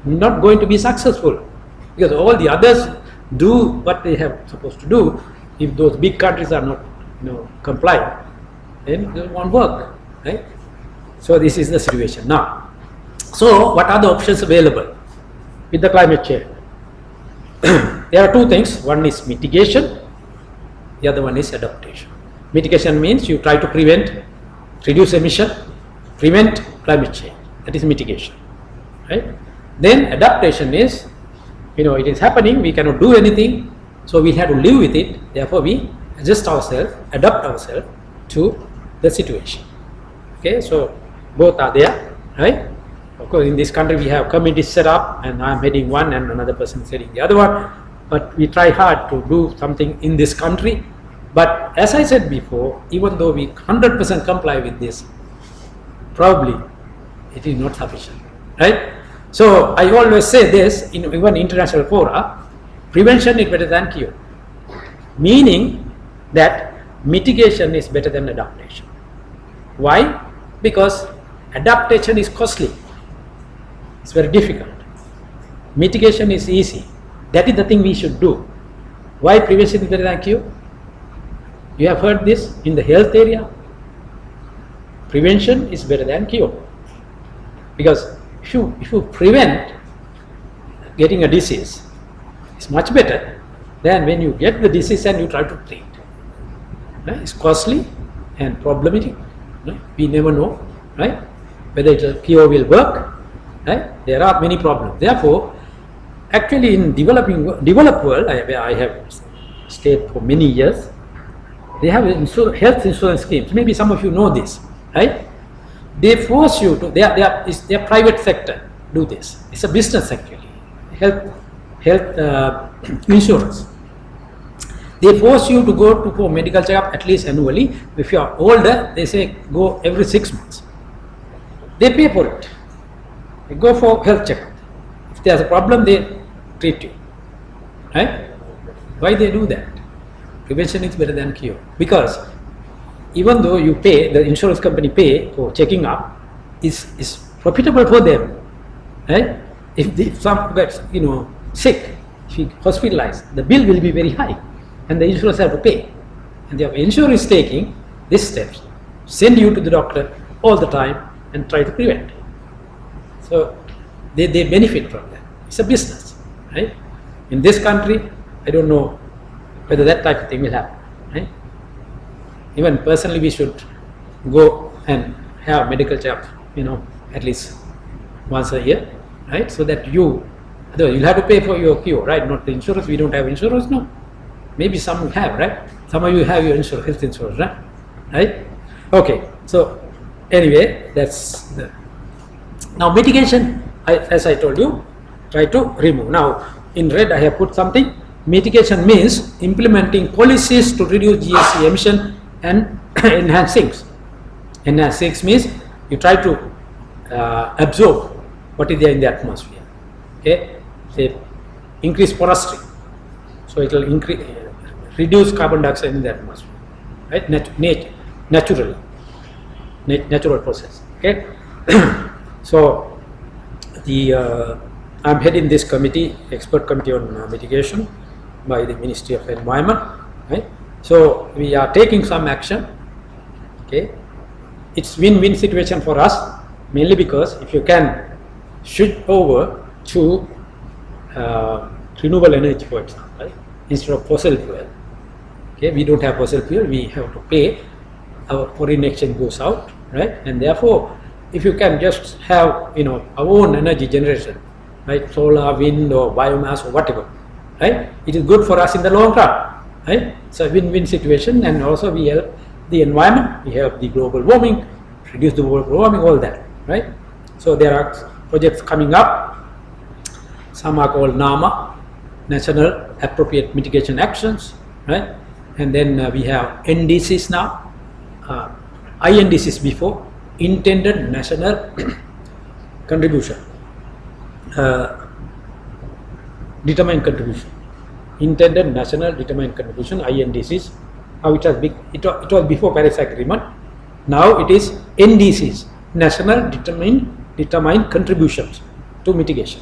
not going to be successful because all the others do what they have supposed to do. If those big countries are not complying, then it won't work, right? So this is the situation now. So what are the options available with the climate change? There are two things. One is mitigation, the other one is adaptation. Mitigation means you try to reduce emission, prevent climate change. That is mitigation, right? Then adaptation is, it is happening, we cannot do anything, so we have to live with it. Therefore we adjust ourselves, adapt ourselves to the situation. Okay, so both are there, right? Of course, in this country we have committees set up, and I am heading one and another person is heading the other one, but we try hard to do something in this country. But as I said before, even though we 100% comply with this, probably it is not sufficient, right? So I always say this in even international fora, prevention is better than cure, meaning that mitigation is better than adaptation. Why? Because adaptation is costly, it's very difficult. Mitigation is easy. That is the thing we should do. Why prevention is better than cure? You have heard this in the health area. Prevention is better than cure, because if you prevent getting a disease, it's much better than when you get the disease and you try to treat. Right? It's costly and problematic. Right? We never know, right, whether the cure will work. Right? There are many problems. Therefore, actually, in developed world, I have stayed for many years. They have health insurance schemes. Maybe some of you know this, right? They force you to. They are private sector do this. It's a business actually. Health insurance. They force you to go for medical checkup at least annually. If you are older, they say go every 6 months. They pay for it. They go for health checkup. If there's a problem, they treat you. Right? Why they do that? Prevention is better than cure. Because even though you pay, the insurance company pay for checking up, is profitable for them. Right? If some gets sick, if he hospitalized, the bill will be very high, and the insurance have to pay. And the insurance is taking these steps, send you to the doctor all the time and try to prevent. So they benefit from that. It's a business, right? In this country, I don't know whether that type of thing will happen, right? Even personally, we should go and have medical checkup, at least once a year, right? So that you'll have to pay for your cure, right? Not the insurance. We don't have insurance, no. Maybe some have, right? Some of you have your insurance, health insurance, right? Okay. So anyway, that's the. Now mitigation, as I told you, try to remove. Now in red I have put something. Mitigation means implementing policies to reduce GHG emission and enhance sinks. Enhance sinks means you try to absorb what is there in the atmosphere. Okay, say increase forestry, so it will reduce carbon dioxide in the atmosphere, right? Naturally, natural process. Okay, so I'm heading this committee, expert committee on mitigation by the Ministry of Environment, right? So we are taking some action. Okay, it's win-win situation for us, mainly because if you can switch over to renewable energy, for example, right? Instead of fossil fuel. Okay, we don't have fossil fuel, we have to pay, our foreign exchange goes out, right? And therefore, if you can just have our own energy generation, right, solar, wind, or biomass, or whatever, right, it is good for us in the long run, right? It's a win-win situation, and also we help the environment, we help the global warming, reduce the global warming, all that, right? So there are projects coming up. Some are called NAMA, National Appropriate Mitigation Actions, right? And then we have NDCs now, INDCs before, Intended National Contribution, Determined Contribution, Intended National Determined Contribution, INDCs. How it has been, it was before Paris Agreement. Now it is NDCs, National Determined Contributions to Mitigation.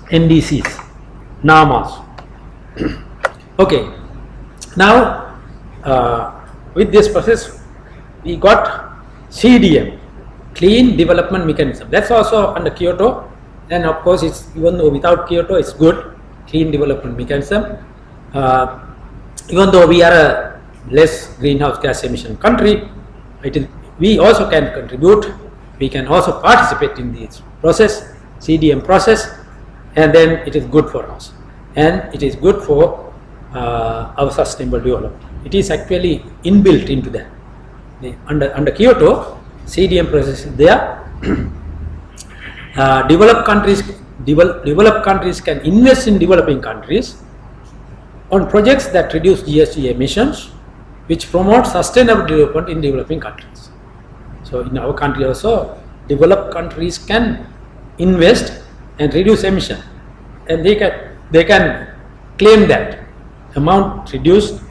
NDCs, NAMAs. Okay, now with this process we got CDM, Clean Development Mechanism. That's also under Kyoto, and of course it's, even though without Kyoto it's good, Clean Development Mechanism. Even though we are a less greenhouse gas emission country, we also can contribute, we can also participate in this process, CDM process, and then it is good for us, and it is good for our sustainable development. It is actually inbuilt into that. Under Kyoto, CDM process is there. Developed countries can invest in developing countries on projects that reduce GHG emissions, which promote sustainable development in developing countries. So in our country also, developed countries can invest and reduce emission, and they can claim that amount reduced,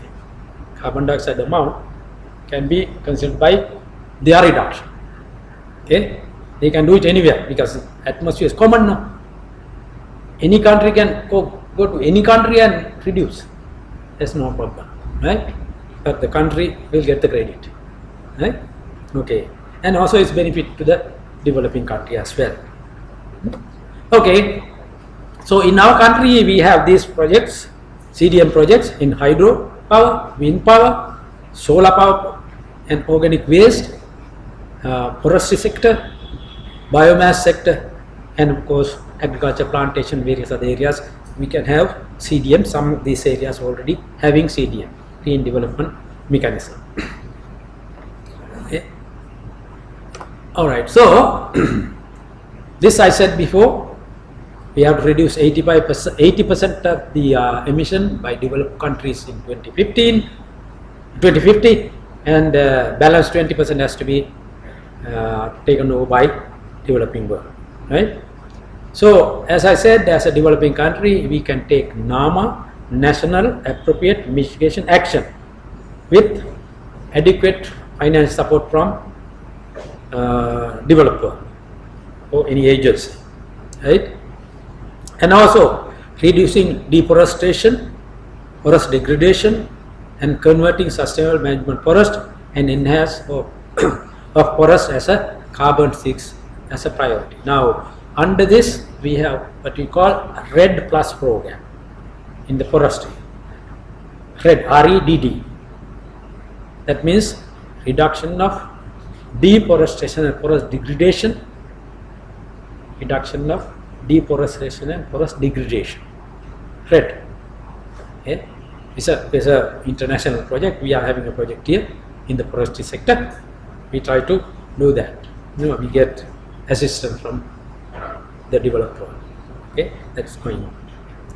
carbon dioxide amount, can be considered by their reduction. Okay, they can do it anywhere because atmosphere is common now. Any country can go to any country and reduce. There's no problem, right? But the country will get the credit, right? Okay, and also it's benefit to the developing country as well. Okay, so in our country we have these projects, CDM projects in hydro power, wind power, solar power, and organic waste, forestry sector, biomass sector, and of course agriculture, plantation, various other areas. We can have CDM. Some of these areas already having CDM, Green Development Mechanism. Okay. All right. So this I said before. We have to reduce 80% of the emission by developed countries in 2050, and balance 20% has to be taken over by developing world, right? So, as I said, as a developing country, we can take NAMA, National Appropriate Mitigation Action, with adequate financial support from developer or any agency, right? And also reducing deforestation, forest degradation, and converting sustainable management forest and enhance of forest as a carbon sinks as a priority. Now, under this we have what we call RED Plus program in the forestry. RED, REDD. That means reduction of deforestation and forest degradation, reduction of deforestation and forest degradation. RED. Okay. It's a international project. We are having a project here in the forestry sector. We try to do that. We get assistance from the developer. Okay, that's going on.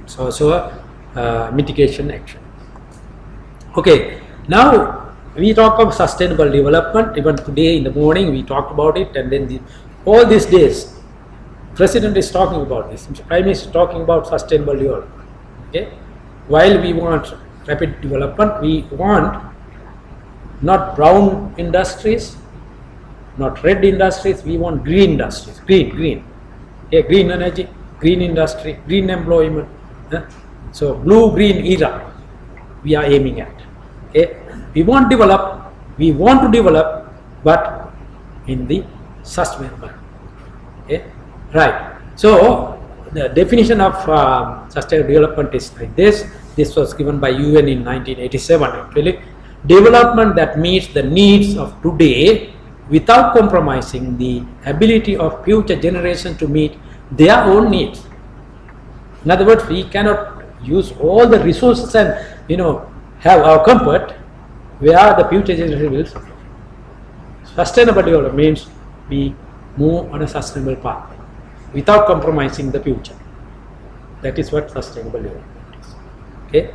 It's also a mitigation action. Okay, now we talk of sustainable development. Even today in the morning we talked about it, and then all these days President is talking about this. Prime Minister is talking about sustainable development. Okay, while we want rapid development, we want not brown industries, not red industries. We want green industries. Green. Okay, green energy, green industry, green employment. So blue-green era we are aiming at. Okay, we want to develop, but in the sustainable. Okay. Right. So the definition of sustainable development is like this. This was given by UN in 1987 actually. Development that meets the needs of today without compromising the ability of future generations to meet their own needs. In other words, we cannot use all the resources and have our comfort where the future generation will suffer. Sustainable development means we move on a sustainable path without compromising the future. That is what sustainable development is. Okay,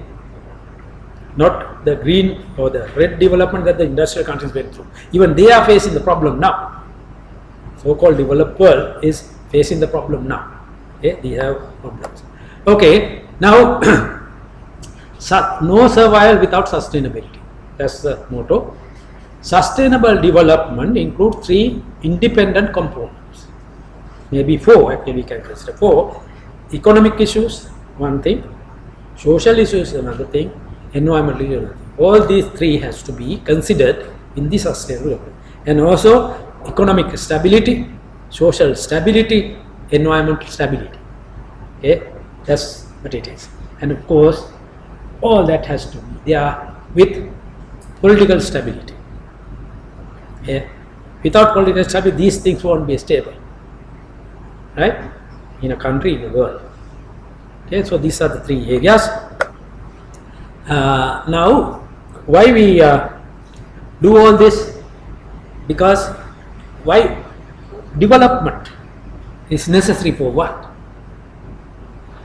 not the green or the red development that the industrial countries went through. Even they are facing the problem now. So-called developed world is facing the problem now. Okay, they have problems. Okay, now no survival without sustainability. That's the motto. Sustainable development includes 3 independent components. Maybe 4, actually we can consider 4. Economic issues, one thing. Social issues, another thing. Environmental issues, another thing. All these 3 has to be considered in the sustainable development. And also economic stability, social stability, environmental stability. Okay, that's what it is. And of course, all that has to be there with political stability. Okay. Without political stability, these things won't be stable. Right? In a country, in the world. Okay, so these are the 3 areas. Now, why we do all this? Because why development is necessary for what?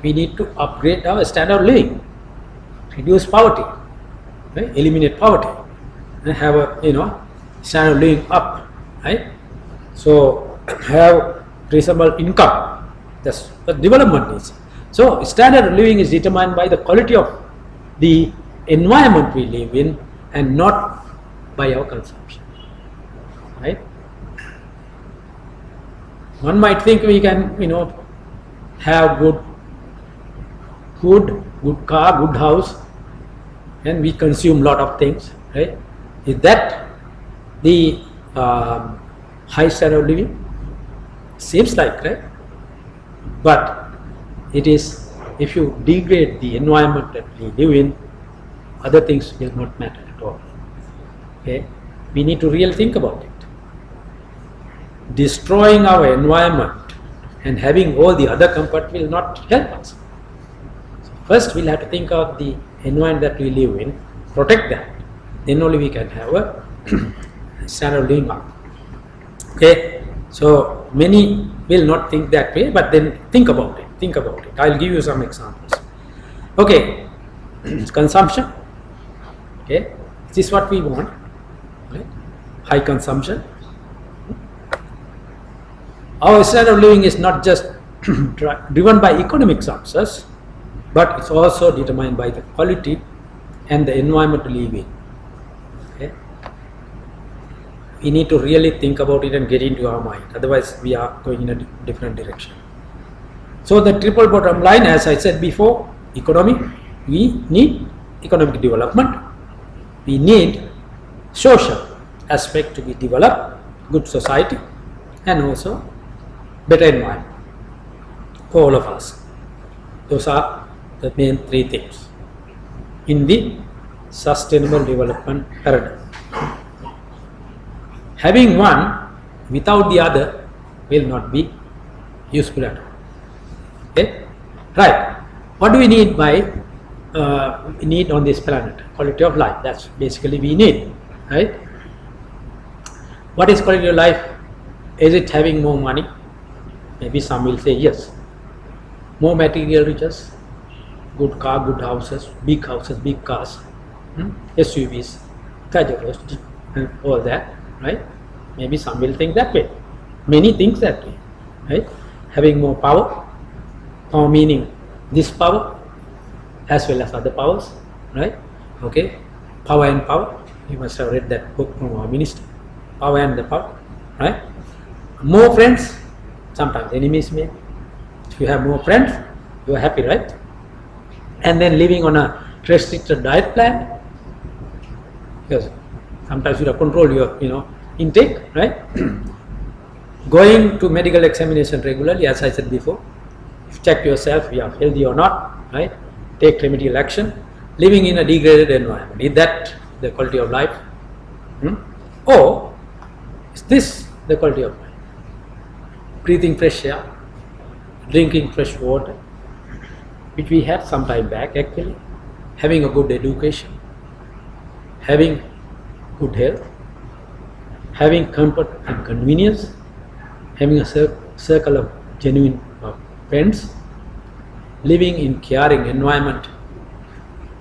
We need to upgrade our standard of living, reduce poverty, right? Eliminate poverty, and have a standard of living up, right? So have reasonable income. That's what development is. So standard of living is determined by the quality of the environment we live in and not by our consumption, right? One might think we can have good car, good house, and we consume lot of things, right? Is that the high standard of living? Seems like, right? But it is if you degrade the environment that we live in, other things will not matter at all. Okay, we need to really think about it. Destroying our environment and having all the other comfort will not help us. So first, we'll have to think of the environment that we live in, protect that. Then only we can have a standard of living up. Okay, so many will not think that way, but then think about it. Think about it. I'll give you some examples. Okay, consumption. Okay, this is what we want. Right? High consumption. Our standard of living is not just driven by economic success, but it's also determined by the quality and the environment we live in. Okay? We need to really think about it and get into our mind. Otherwise, we are going in a different direction. So the triple bottom line, as I said before, economy, we need economic development. We need social aspect to be developed, good society, and also better environment for all of us. Those are the main three things in the sustainable development paradigm. Having one without the other will not be useful at all. Okay, right? What do we need by we need on this planet? Quality of life. That's basically we need, right? What is quality of life? Is it having more money? Maybe some will say yes. More material riches, good car, good houses, big cars, SUVs, Kajaros, and all that, right? Maybe some will think that way. Many think that way, right? Having more power, power meaning this power as well as other powers, right? Okay, power and power. You must have read that book from our minister, Power and the Power, right? More friends, sometimes enemies maybe. If you have more friends, you are happy, right? And then living on a restricted diet plan, because sometimes you have control your intake, right? Going to medical examination regularly, as I said before. Check yourself, you are healthy or not, right? Take remedial action. Living in a degraded environment, is that the quality of life? Or is this the quality of life? Breathing fresh air, drinking fresh water, which we had some time back actually, having a good education, having good health, having comfort and convenience, having a circle of genuine friends, living in caring environment,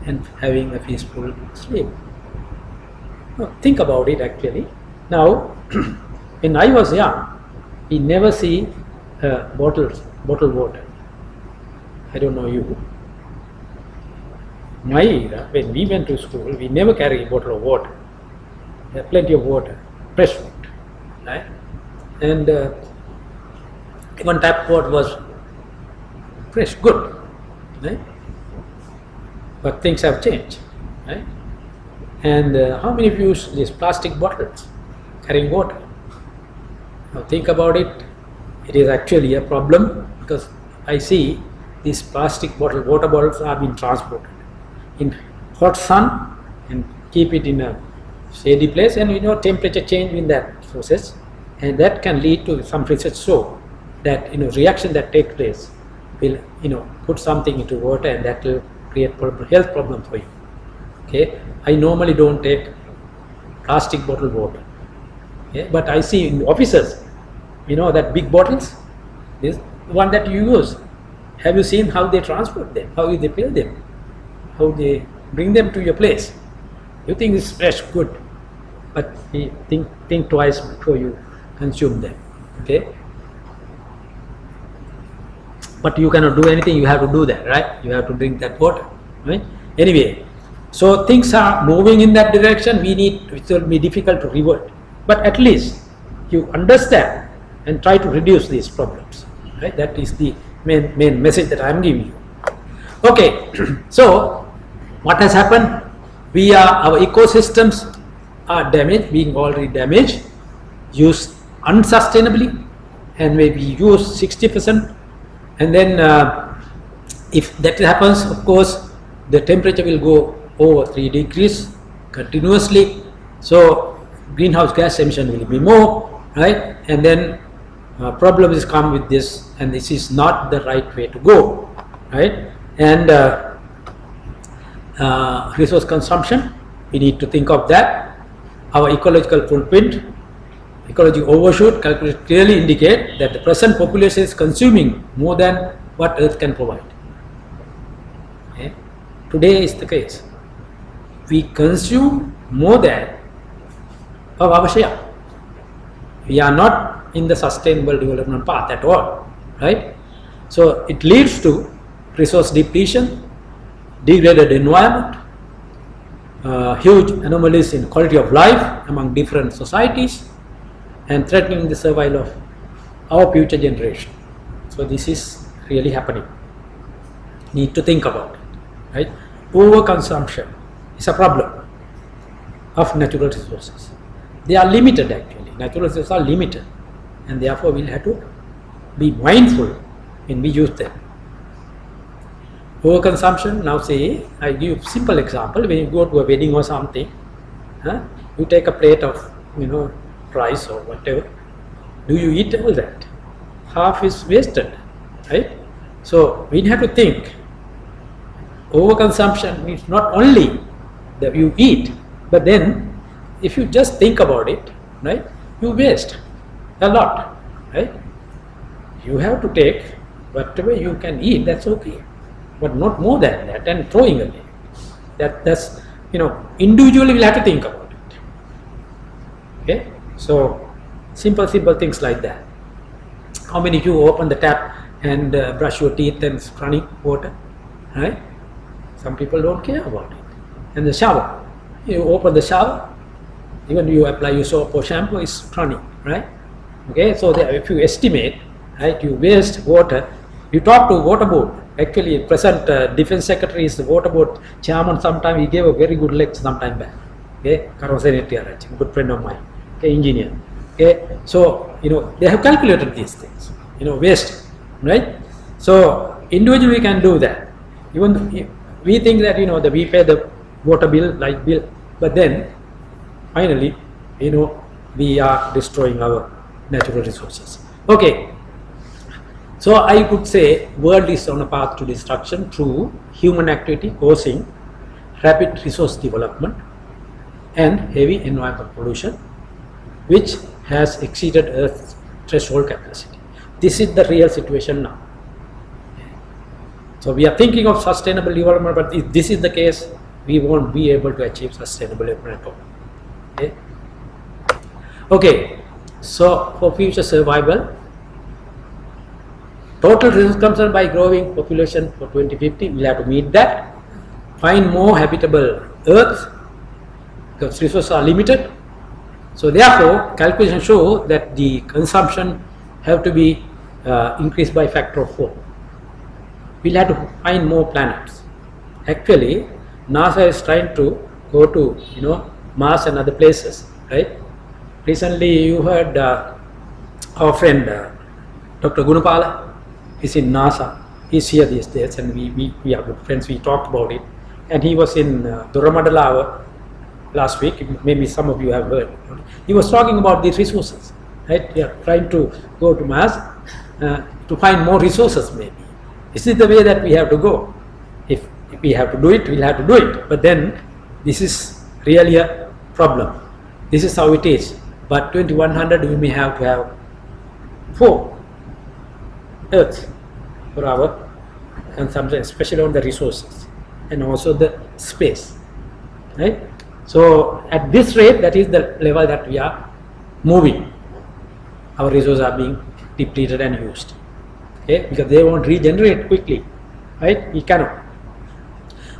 and having a peaceful sleep. Now, think about it actually. Now, when I was young, we never see bottled water. I don't know you. My era, when we went to school, we never carry a bottle of water. There are plenty of water, fresh water, right? And even tap water was fresh, good, right? But things have changed, right? And how many of you use these plastic bottles carrying water? Now think about it. It is actually a problem because I see these plastic water bottles are being transported in hot sun and keep it in a shady place, and temperature change in that process, and that can lead to some research show that reaction that takes place will put something into water, and that will create health problem for you. Okay, I normally don't take plastic bottled water. Okay, but I see in offices, that big bottles, this one that you use. Have you seen how they transport them? How they fill them? How they bring them to your place? You think it's fresh, good, but think twice before you consume them. Okay. But you cannot do anything. You have to do that, right? You have to drink that water, right? Anyway, so things are moving in that direction. It will be difficult to revert, but at least you understand and try to reduce these problems, right? That is the main message that I am giving you. Okay, so what has happened? Our ecosystems are damaged, being already damaged, used unsustainably, and maybe used 60%, and then If that happens, of course, the temperature will go over 3 degrees continuously. So greenhouse gas emission will be more, right? And then problems come with this, and this is not the right way to go, right? And resource consumption, we need to think of that. Our ecological footprint, ecological overshoot calculations clearly indicate that the present population is consuming more than what Earth can provide. Okay? Today is the case. We consume more than of our share. We are not in the sustainable development path at all, right? So it leads to resource depletion, degraded environment, huge anomalies in quality of life among different societies, and threatening the survival of our future generation. So this is really happening. Need to think about it, right? Overconsumption is a problem of natural resources. They are limited actually. Natural resources are limited, and therefore we'll have to be mindful when we use them. Overconsumption, now say, I give you a simple example. When you go to a wedding or something, you take a plate of, rice or whatever. Do you eat all that? Half is wasted, right? So we have to think. Overconsumption means not only that you eat, but then if you just think about it, right, you waste a lot, right? You have to take whatever you can eat, that's okay, but not more than that and throwing away. That's individually we'll have to think about it. Okay, so simple things like that. How many of you open the tap and brush your teeth and it's running water, right? Some people don't care about it. And the shower, you open the shower, even you apply your soap or shampoo, is running, right? Okay, so if you estimate, right, you waste water, you talk to water board. Actually, present defense secretary is the water board chairman. Sometime he gave a very good lecture sometime back. Okay, good friend of mine, okay, engineer. Okay, so they have calculated these things. Waste, right? So individually we can do that. Even we think that that we pay the water bill, light bill, but then finally we are destroying our natural resources. Okay, so I would say world is on a path to destruction through human activity causing rapid resource development and heavy environmental pollution, which has exceeded Earth's threshold capacity. This is the real situation now. So we are thinking of sustainable development, but if this is the case, we won't be able to achieve sustainable development at all. Okay, so for future survival, total resource consumption by growing population for 2050, we'll have to meet that. Find more habitable Earth, because resources are limited. So therefore, calculations show that the consumption have to be increased by factor of 4. We'll have to find more planets. Actually, NASA is trying to go to Mars and other places, right? Recently, you heard our friend Dr. Gunapala is in NASA. He's here these days, and we are good friends. We talked about it, and he was in Duramadala last week. Maybe some of you have heard. He was talking about these resources, right? We are trying to go to Mars to find more resources, maybe. This is the way that we have to go. If we have to do it, we'll have to do it. But then, this is really a problem. This is how it is. But 2100, we may have to have 4 Earths for our consumption, especially on the resources and also the space, right? So at this rate, that is the level that we are moving. Our resources are being depleted and used, okay, because they won't regenerate quickly, right? We cannot.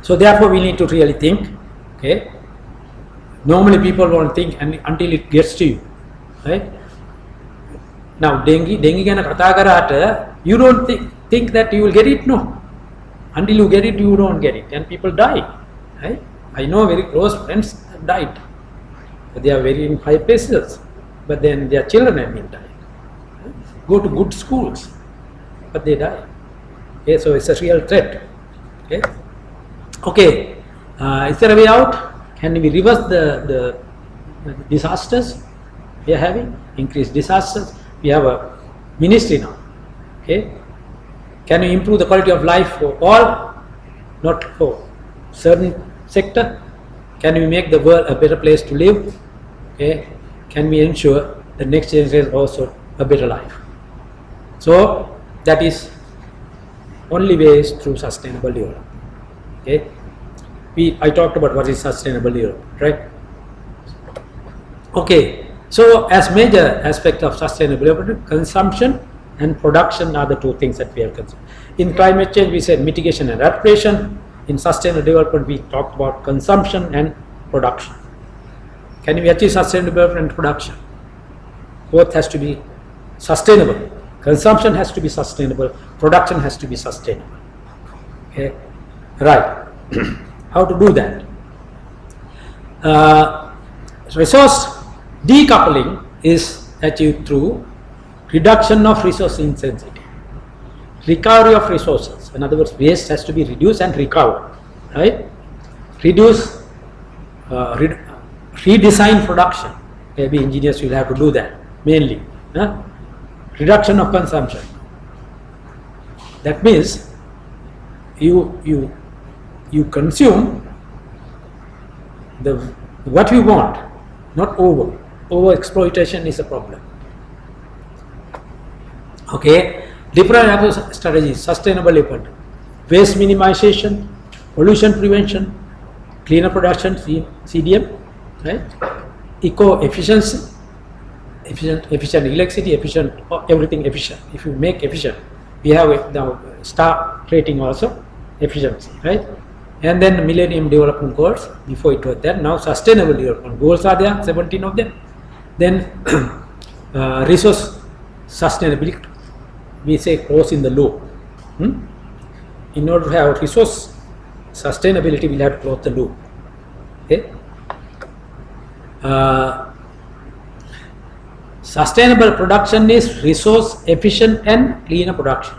So therefore we need to really think, okay. Normally people won't think until it gets to you, right? Now dengue gana katha karata, you don't think that you will get it, no. Until you get it, you don't get it, and people die, right? I know very close friends have died. They are very in high places, but then their children have been died. Go to good schools, but they die. Okay, so it's a real threat. Okay. Okay. Is there a way out? Can we reverse the disasters we are having? Increased disasters. We have a ministry now. Okay. Can we improve the quality of life for all, not for certain sector? Can we make the world a better place to live? Okay. Can we ensure the next generation also a better life? So that is only way is through sustainable development. Okay. I talked about what is sustainable development, right? Okay. So as major aspect of sustainable development, consumption and production are the two things that we have considered. In climate change, we said mitigation and adaptation. In sustainable development, we talked about consumption and production. Can we achieve sustainable development and production? Both has to be sustainable. Consumption has to be sustainable. Production has to be sustainable. Okay, right. How to do that? Resource decoupling is achieved through reduction of resource intensity, recovery of resources. In other words, waste has to be reduced and recovered. Right? Reduce, redesign production. Maybe engineers will have to do that mainly. Reduction of consumption. That means you consume what you want, not over. Over exploitation is a problem. Okay, different strategies: sustainable development, waste minimization, pollution prevention, cleaner production (CDM), right? Eco efficiency, efficient electricity, efficient everything efficient. If you make efficient, we have now star rating also efficiency, right? And then Millennium Development Goals. Before it was there. Now Sustainable Development Goals are there, 17 of them. Then resource sustainability. We say close in the loop. In order to have resource sustainability, we'll have to close the loop. Okay. Sustainable production is resource efficient and cleaner production.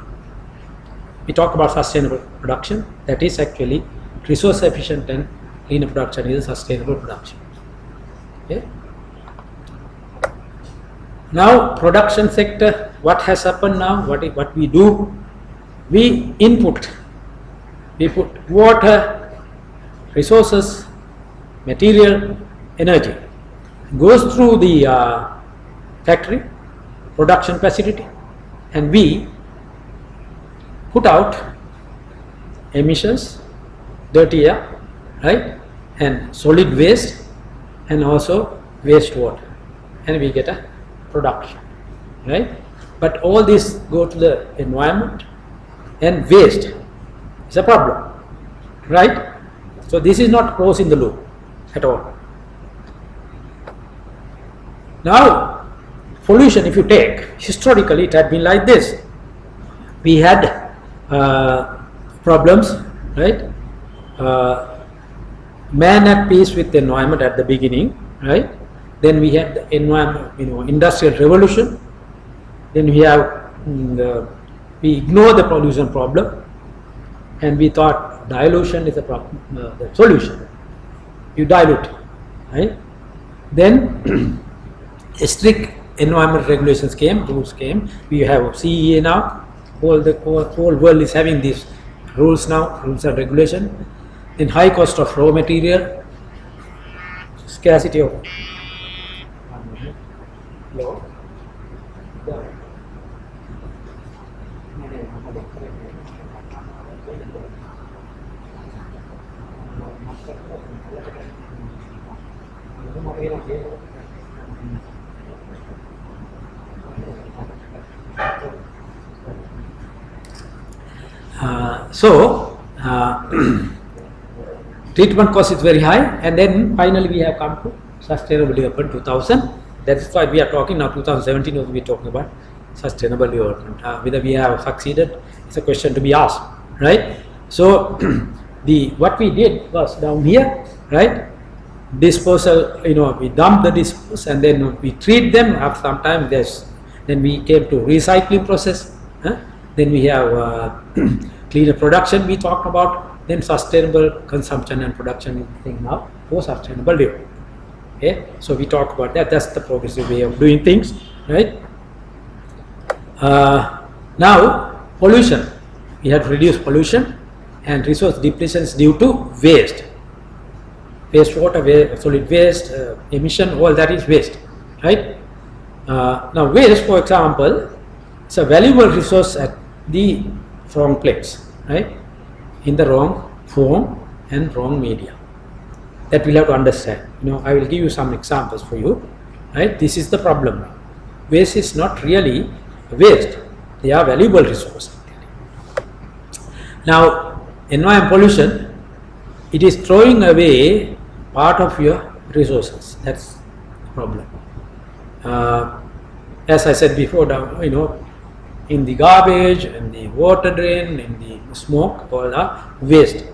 We talk about sustainable production. That is actually resource efficient and cleaner production is sustainable production. Okay. Now production sector, what has happened now? What we do? We put water, resources, material, energy, goes through the factory, production facility, and we put out emissions, dirty air, right, and solid waste, and also wastewater, and we get a production, right? But all this go to the environment, and waste is a problem, right? So this is not closing the loop at all. Now pollution, if you take historically, it had been like this. We had problems, right? Man at peace with the environment at the beginning, right? Then we had the environment, industrial revolution. Then we have we ignore the pollution problem, and we thought dilution is the solution. You dilute, right? Then strict environment regulations came, rules came. We have CEA now. Whole world is having these rules now, rules and regulation. Then high cost of raw material, scarcity of treatment cost is very high, and then finally we have come to sustainable development 2000. That is why we are talking now 2017 we are talking about sustainable development. Whether we have succeeded is a question to be asked, right? So what we did was down here, right? Disposal, we dump the disposal and then we treat them. After some time, then we came to recycling process. Then we have cleaner production we talked about, then sustainable consumption and production is the thing now for sustainable development. Okay, so we talk about that. That's the progressive way of doing things, right? Now, pollution. We have to reduce pollution and resource depletion is due to waste. Wastewater, solid waste, emission, all that is waste, right? Now, waste, for example, is a valuable resource at the wrong place, right? In the wrong form and wrong media. That we'll have to understand. I will give you some examples for you, right? This is the problem. Waste is not really waste. They are valuable resources. Now, environment pollution, it is throwing away part of your resources. That's the problem. As I said before, in the garbage, in the water drain, in the smoke, all are waste.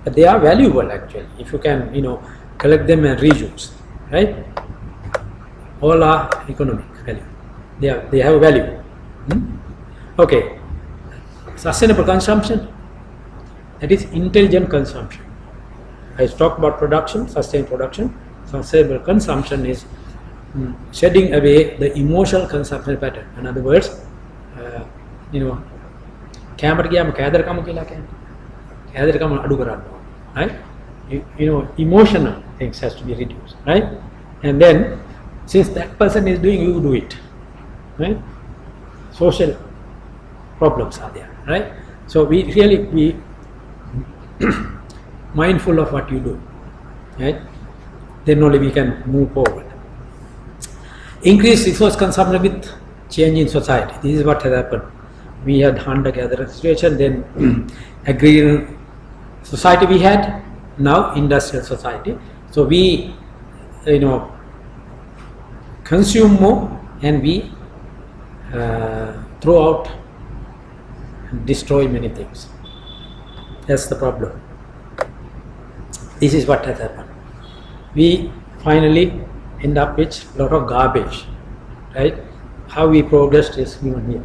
But they are valuable actually. If you can, collect them and reuse, right? All are economic value. They have value. Okay. Sustainable consumption. That is intelligent consumption. I talked about production, sustained production. Sustainable consumption is shedding away the emotional consumption pattern. In other words, කැමරට ගියාම කෑදරකම කියලා කියන්නේ. කෑදරකම අඩු කරන්න ඕන. Right? Emotional things has to be reduced. Right? And then, since that person is doing, you do it. Right? Social problems are there. Right? So we really be mindful of what you do. Right? Then only we can move forward. Increase resource consumption with change in society. This is what has happened. We had hunter-gatherer situation, then agrarian society we had, now industrial society. So we, consume more and we throw out and destroy many things. That's the problem. This is what has happened. We finally end up with a lot of garbage, right? How we progressed is given here.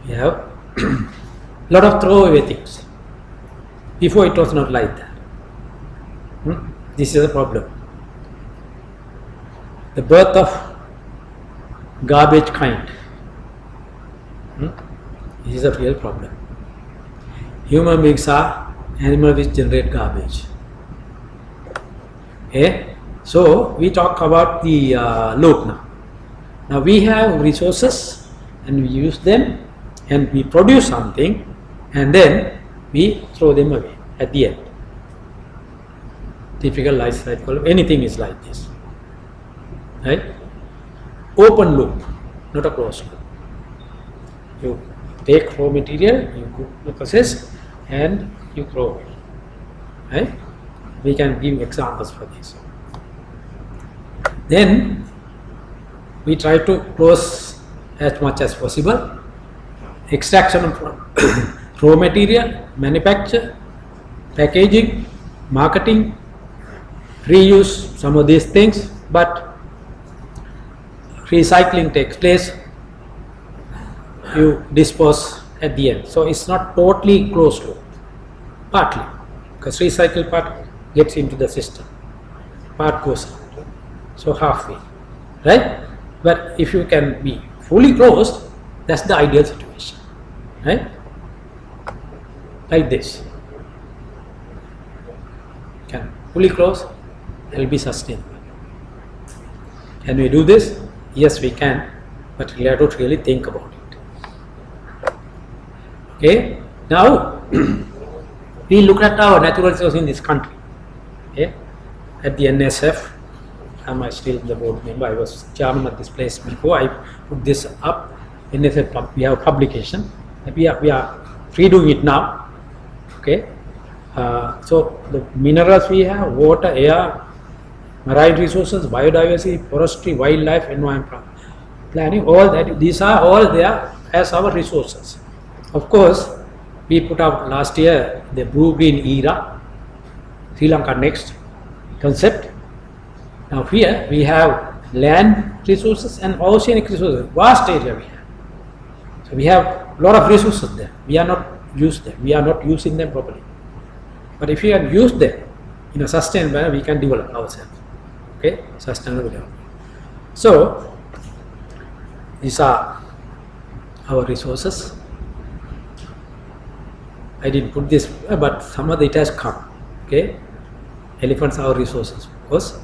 We have a lot of throwaway things. Before it was not like that. This is a problem. The birth of garbage kind. This is a real problem. Human beings are animals which generate garbage. Okay? So we talk about the loop now. Now we have resources and we use them and we produce something and then we throw them away at the end. Typical life cycle, anything is like this. Right? Open loop, not a closed loop. You take raw material, you process and you throw it. Right? We can give examples for this. Then we try to close as much as possible. Extraction of raw material, manufacture, packaging, marketing, reuse some of these things, but recycling takes place. You dispose at the end. So it's not totally closed loop, partly, because recycle part gets into the system, part goes out. So halfway, right? But if you can be fully closed, that's the ideal situation, right? Like this. Can fully close, it will be sustainable. Can we do this? Yes, we can, but we have to really think about it. Okay, now we look at our natural resources in this country. Okay, at the NSF, I'm still the board member. I was chairman of this place before. I put this up. NSF, we have a publication. We are redoing it now. Okay, so the minerals we have: water, air, marine resources, biodiversity, forestry, wildlife, environment planning. All that. These are all there as our resources. Of course, we put out last year the blue-green era, Sri Lanka Next concept. Now here we have land resources and oceanic resources, vast area we have. So we have a lot of resources there. We are not use them. We are not using them properly. But if we can use them in a sustainable manner, we can develop ourselves. Okay, sustainable development. So these are our resources. I didn't put this, but some of it has come. Okay, elephants are our resources. Of course,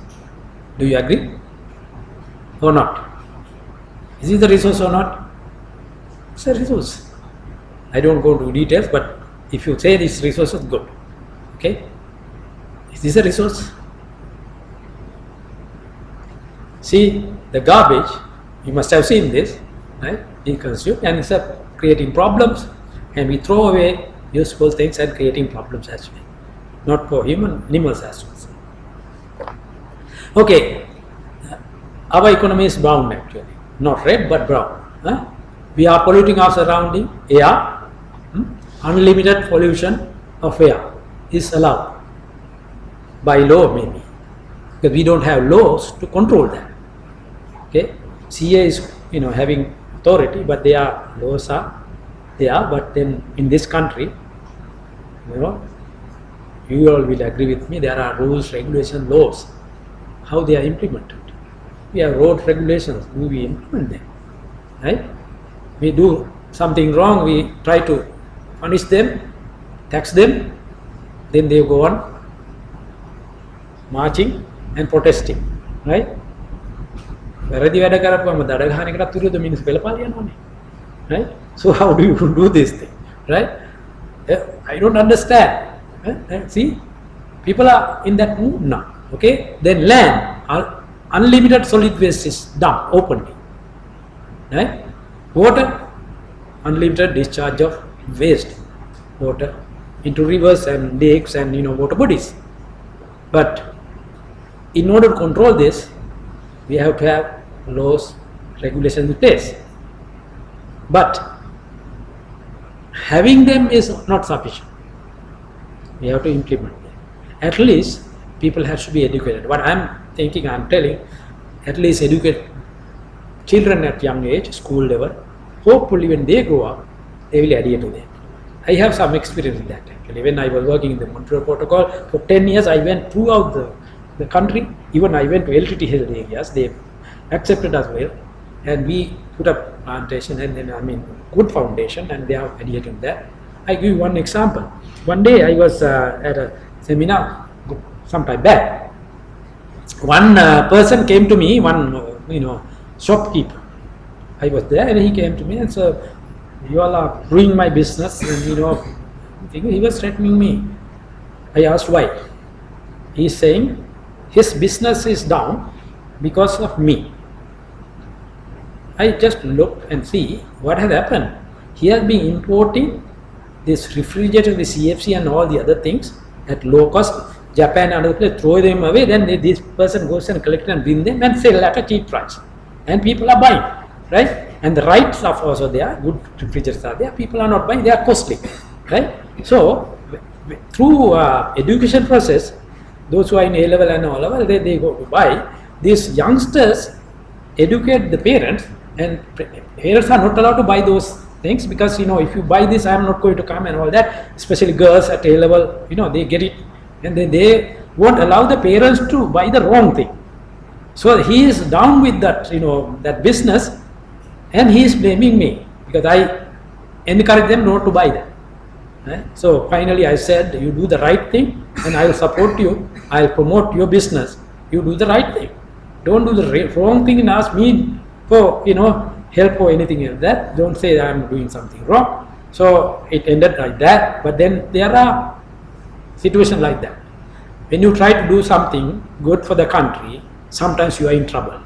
do you agree or not? Is it the resource or not? It's a resource. I don't go into details, but if you say this resource is good, okay, is this a resource? See, the garbage, you must have seen this, right? Being consumed, and it's creating problems, and we throw away useful things and creating problems as well, not for animals as well. Okay, our economy is brown actually, not red but brown. We are polluting our surrounding air. Unlimited pollution of air is allowed by law, maybe, because we don't have laws to control that. Okay, CA is having authority, but their laws are there. But then in this country, you all will agree with me, there are rules, regulations, laws. How they are implemented? We have road regulations. Do we implement them? Right? We do something wrong, we try to punish them, tax them, then they go on marching and protesting, right? Right? So how do you do this thing, right? I don't understand. See, people are in that mood now. Okay, then land, unlimited solid waste is dumped openly, right? Water, unlimited discharge of waste water into rivers and lakes and water bodies. But in order to control this, we have to have laws, regulations in place. But having them is not sufficient. We have to implement them. At least people have to be educated. What I'm thinking, I'm telling, at least educate children at young age, school level. Hopefully when they grow up, they will adhere to that. I have some experience in that actually. When I was working in the Montreal Protocol, for 10 years I went throughout the country. Even I went to LTT held areas. They accepted as well. And we put up plantation and then, good foundation, and they are adhered to that. I give you one example. One day I was at a seminar some time back. One person came to me, one shopkeeper. I was there and he came to me and said, "You all are ruining my business," and he was threatening me. I asked why. He's saying his business is down because of me. I just looked and see what has happened. He has been importing this refrigerator, the CFC and all the other things at low cost. Japan and other places throw them away, then this person goes and collect and bring them and sell at a cheap price. And people are buying, right? And the right stuff also there, good refrigerators are there, people are not buying, they are costly, right? So, through education process, those who are in A level and O level, they go to buy. These youngsters educate the parents, and parents are not allowed to buy those things because if you buy this, I am not going to come and all that. Especially girls at A level, they get it, and then they won't allow the parents to buy the wrong thing. So he is down with that, that business, and he is blaming me because I encourage them not to buy that. Right? So finally I said, you do the right thing and I will support you, I will promote your business. You do the right thing. Don't do the wrong thing and ask me for help or anything like that. Don't say I am doing something wrong. So it ended like that. But then there are situations like that. When you try to do something good for the country, sometimes you are in trouble.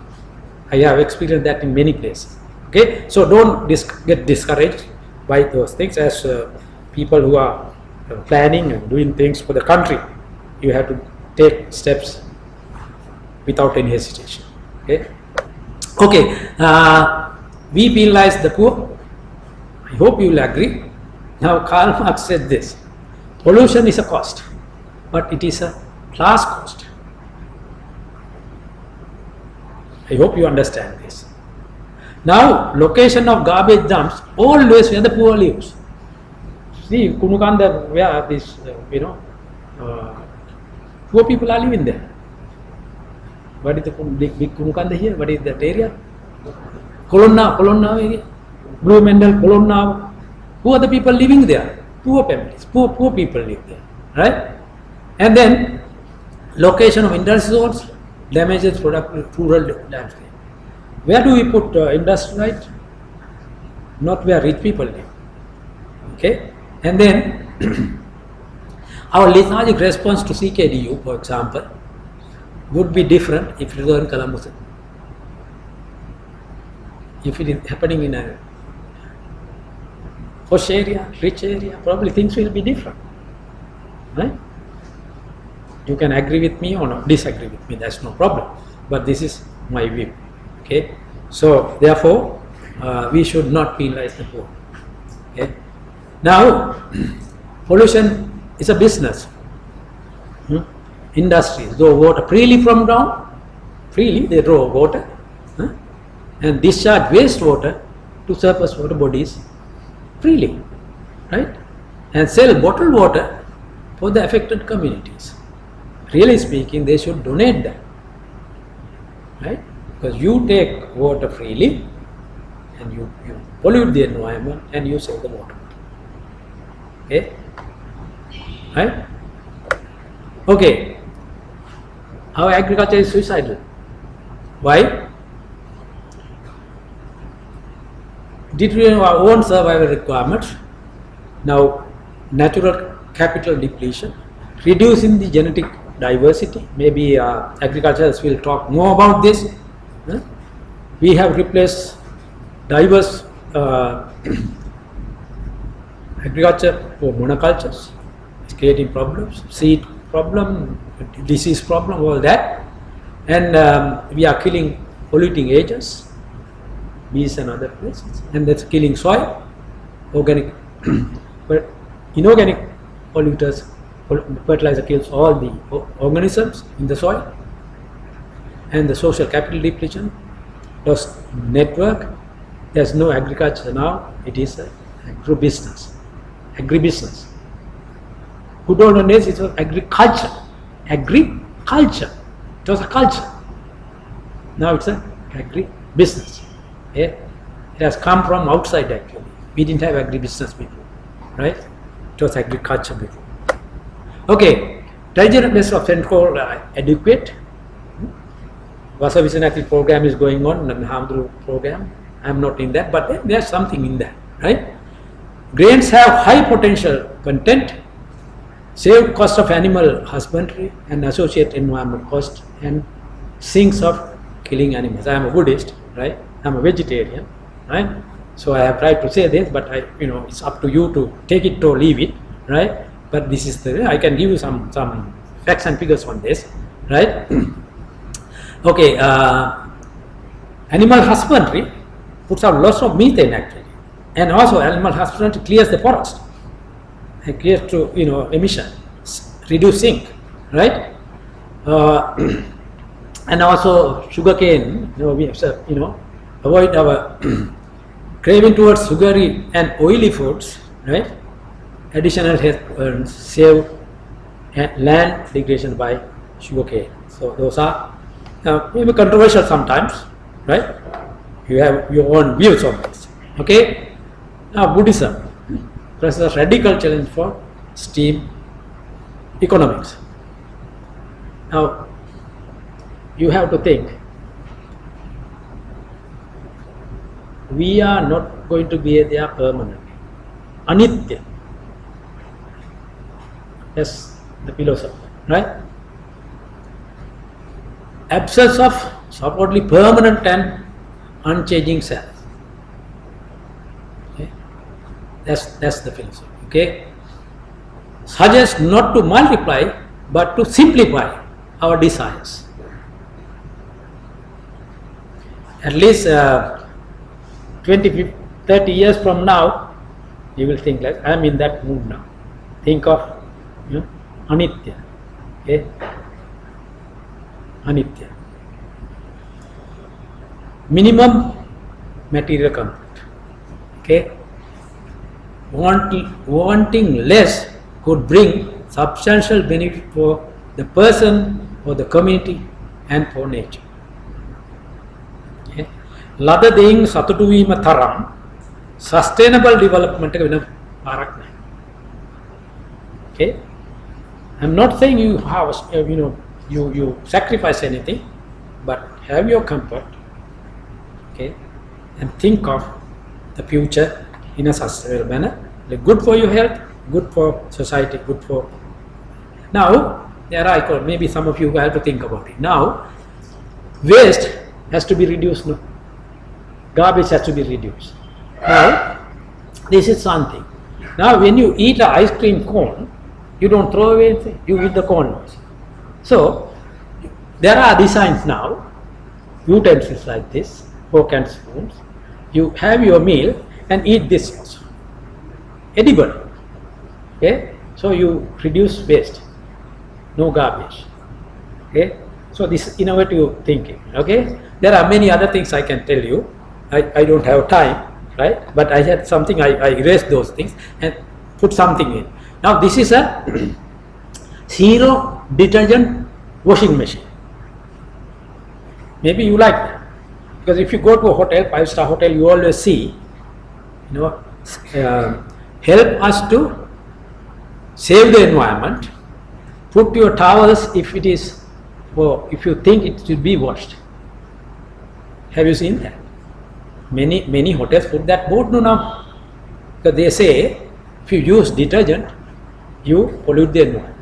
I have experienced that in many places. Okay, so don't get discouraged by those things. As people who are planning and doing things for the country, you have to take steps without any hesitation. Okay, we penalize the poor. I hope you will agree. Now Karl Marx said this: pollution is a cost, but it is a class cost. I hope you understand this. Now, location of garbage dumps always where the poor lives. See, Kunukanda, where this, poor people are living there. What is the big Kunukanda here? What is that area? Kolonna area. Blue Mendel, Kolonna. Who are the people living there? Poor families, poor people live there, right? And then, location of industry zones damages rural landscape. Where do we put industry, right? Not where rich people live. Okay? And then, our lethargic response to CKDU, for example, would be different if it was in Columbus. If it is happening in a posh area, rich area, probably things will be different. Right? You can agree with me or not, disagree with me, that's no problem. But this is my view. Okay? So, therefore, we should not penalize the poor. Okay? Now, pollution is a business. Industries draw water freely from ground, freely they draw water and discharge wastewater to surface water bodies freely, right? And sell bottled water for the affected communities. Really speaking, they should donate that, right? Because you take water freely and you pollute the environment and you sell the water. Okay? Right? Okay. Our agriculture is suicidal. Why? Deteriorating our own survival requirements. Now, natural capital depletion, reducing the genetic diversity. Maybe agriculturists will talk more about this. We have replaced diverse agriculture for monocultures. It's creating problems, seed problem, disease problem, all that. And we are killing polluting agents, bees and other places, and that's killing soil, organic, but inorganic polluters. Fertilizer kills all the organisms in the soil, and the social capital depletion, lost network. There's no agriculture now, it is agribusiness. Good old days it was agriculture. Agriculture. It was a culture. Now it's a agribusiness. Yeah? It has come from outside actually. We didn't have agribusiness before, right? It was agriculture before. Okay, treasury-based of central adequate. Vasa Visanati program is going on, and Hamdru program. I am not in that, but there's something in that, right? Grains have high potential content, save cost of animal husbandry and associate environment cost and sinks of killing animals. I am a Buddhist, right? I am a vegetarian, right? So I have tried to say this, but it's up to you to take it or leave it, right? But this is I can give you some facts and figures on this, right? Okay, animal husbandry puts out lots of methane actually, and also animal husbandry clears the forest and clears to emission, reduce sink, right? And also sugarcane, we have avoid our craving towards sugary and oily foods, right? Additional health save land degradation by sugarcane. So those are maybe controversial sometimes, right? You have your own views on this. Okay. Now Buddhism presents a radical challenge for stream economics. Now you have to think. We are not going to be there permanently. Anitya. That's the philosophy, right? Absence of supposedly permanent and unchanging self. Okay? That's the philosophy. Okay? Suggests not to multiply but to simplify our desires. At least 20, 30 years from now, you will think like, I am in that mood now. Think of Anitya. Okay? Anitya. Minimum material comfort. Okay? wanting less could bring substantial benefit for the person, for the community, and for nature. Lada දෙයින් සතුටු වීම තරම් sustainable development එක වෙන පාරක් නැහැ. Okay, I'm not saying you have you sacrifice anything, but have your comfort, okay, and think of the future in a sustainable manner. Good for your health, good for society, good for. Now there are maybe some of you have to think about it. Now waste has to be reduced. No, garbage has to be reduced. Now this is something. Now when you eat an ice cream cone, you don't throw away anything, you eat the cone also. So there are designs now, utensils like this, fork and spoons. You have your meal and eat this also. Edible. Okay, so you reduce waste, no garbage. Okay, so this is innovative thinking. Okay, there are many other things I can tell you. I don't have time, right? But I had something, I erased those things and put something in. Now this is a zero detergent washing machine. Maybe you like that, because if you go to a hotel, 5-star hotel, you always see, help us to save the environment. Put your towels if it is, or if you think it should be washed. Have you seen that? Many hotels put that board now, because they say if you use detergent, you pollute the environment,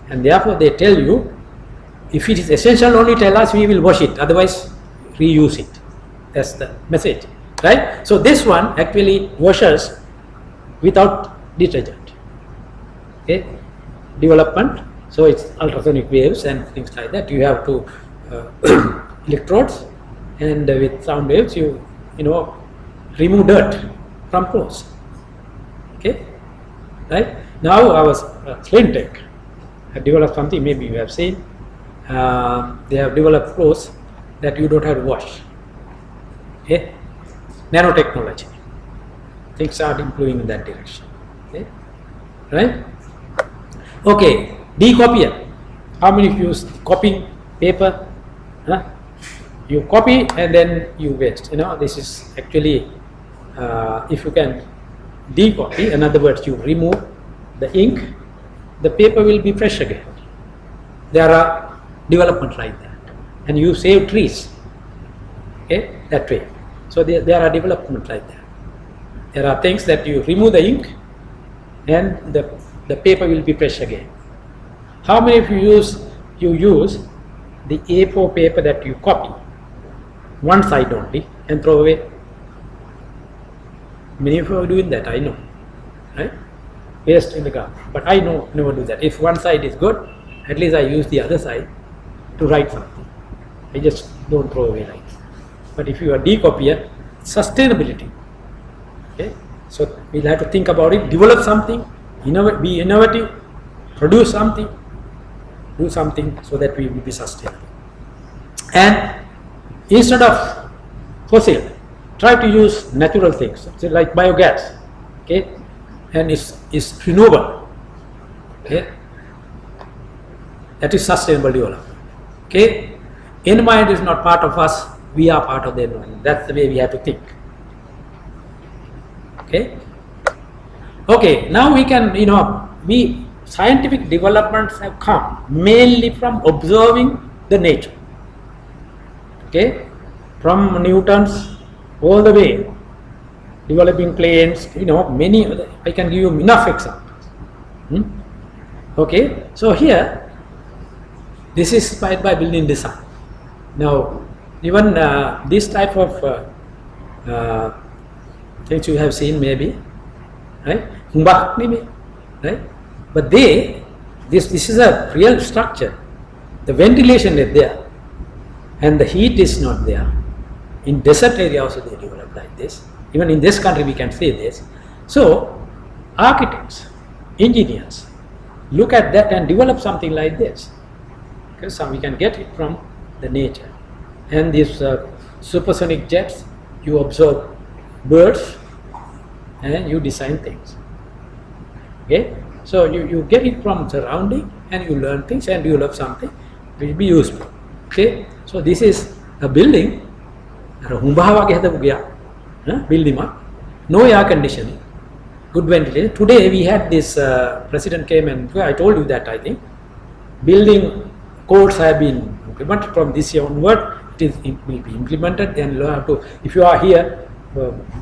and therefore they tell you if it is essential only tell us, we will wash it, otherwise reuse it. That's the message, right? So this one actually washes without detergent. Okay, development. So it's ultrasonic waves and things like that. You have to electrodes, and with sound waves you remove dirt from clothes. Okay, right? Now our Slim Tech have developed something, maybe you have seen. They have developed clothes that you don't have to wash. Okay, nanotechnology. Things are improving in that direction. Okay, right? Okay, decopier. How many of you use copying paper? Huh? You copy and then you waste. This is actually, if you can decopy, in other words, you remove the ink, the paper will be fresh again. There are development like that, and you save trees. Okay, that way. So there are development like that. There are things that you remove the ink, and the paper will be fresh again. How many of you use the A4 paper that you copy one side only and throw away? Many of you are doing that, I know, right? Waste in the garbage. But I never do that. If one side is good, at least I use the other side to write something. I just don't throw away like that. But if you are decopier, sustainability. Okay, so we'll have to think about it, develop something, be innovative, produce something, do something so that we will be sustainable. And instead of fossil, try to use natural things, like biogas. Okay, and it's renewable. Okay, that is sustainable development. Okay, environment is not part of us, we are part of the environment. That's the way we have to think. Okay, now we can, scientific developments have come mainly from observing the nature. Okay, from Newton's all the way, developing planes, many, I can give you enough examples. Okay, so here, this is inspired by building design. Now, even this type of things you have seen maybe, right? Right? But this is a real structure. The ventilation is there, and the heat is not there. In desert area also they develop like this. Even in this country we can see this. So, architects, engineers, look at that and develop something like this. Because we can get it from the nature. And these supersonic jets, you observe birds, and you design things. Okay, so you get it from surrounding and you learn things and you love something will be useful. Okay, so this is a building. Building, no air conditioning, good ventilation. Today we had this president came and I told you that I think building codes have been implemented from this year onward. It will be implemented. Then you have to, if you are here,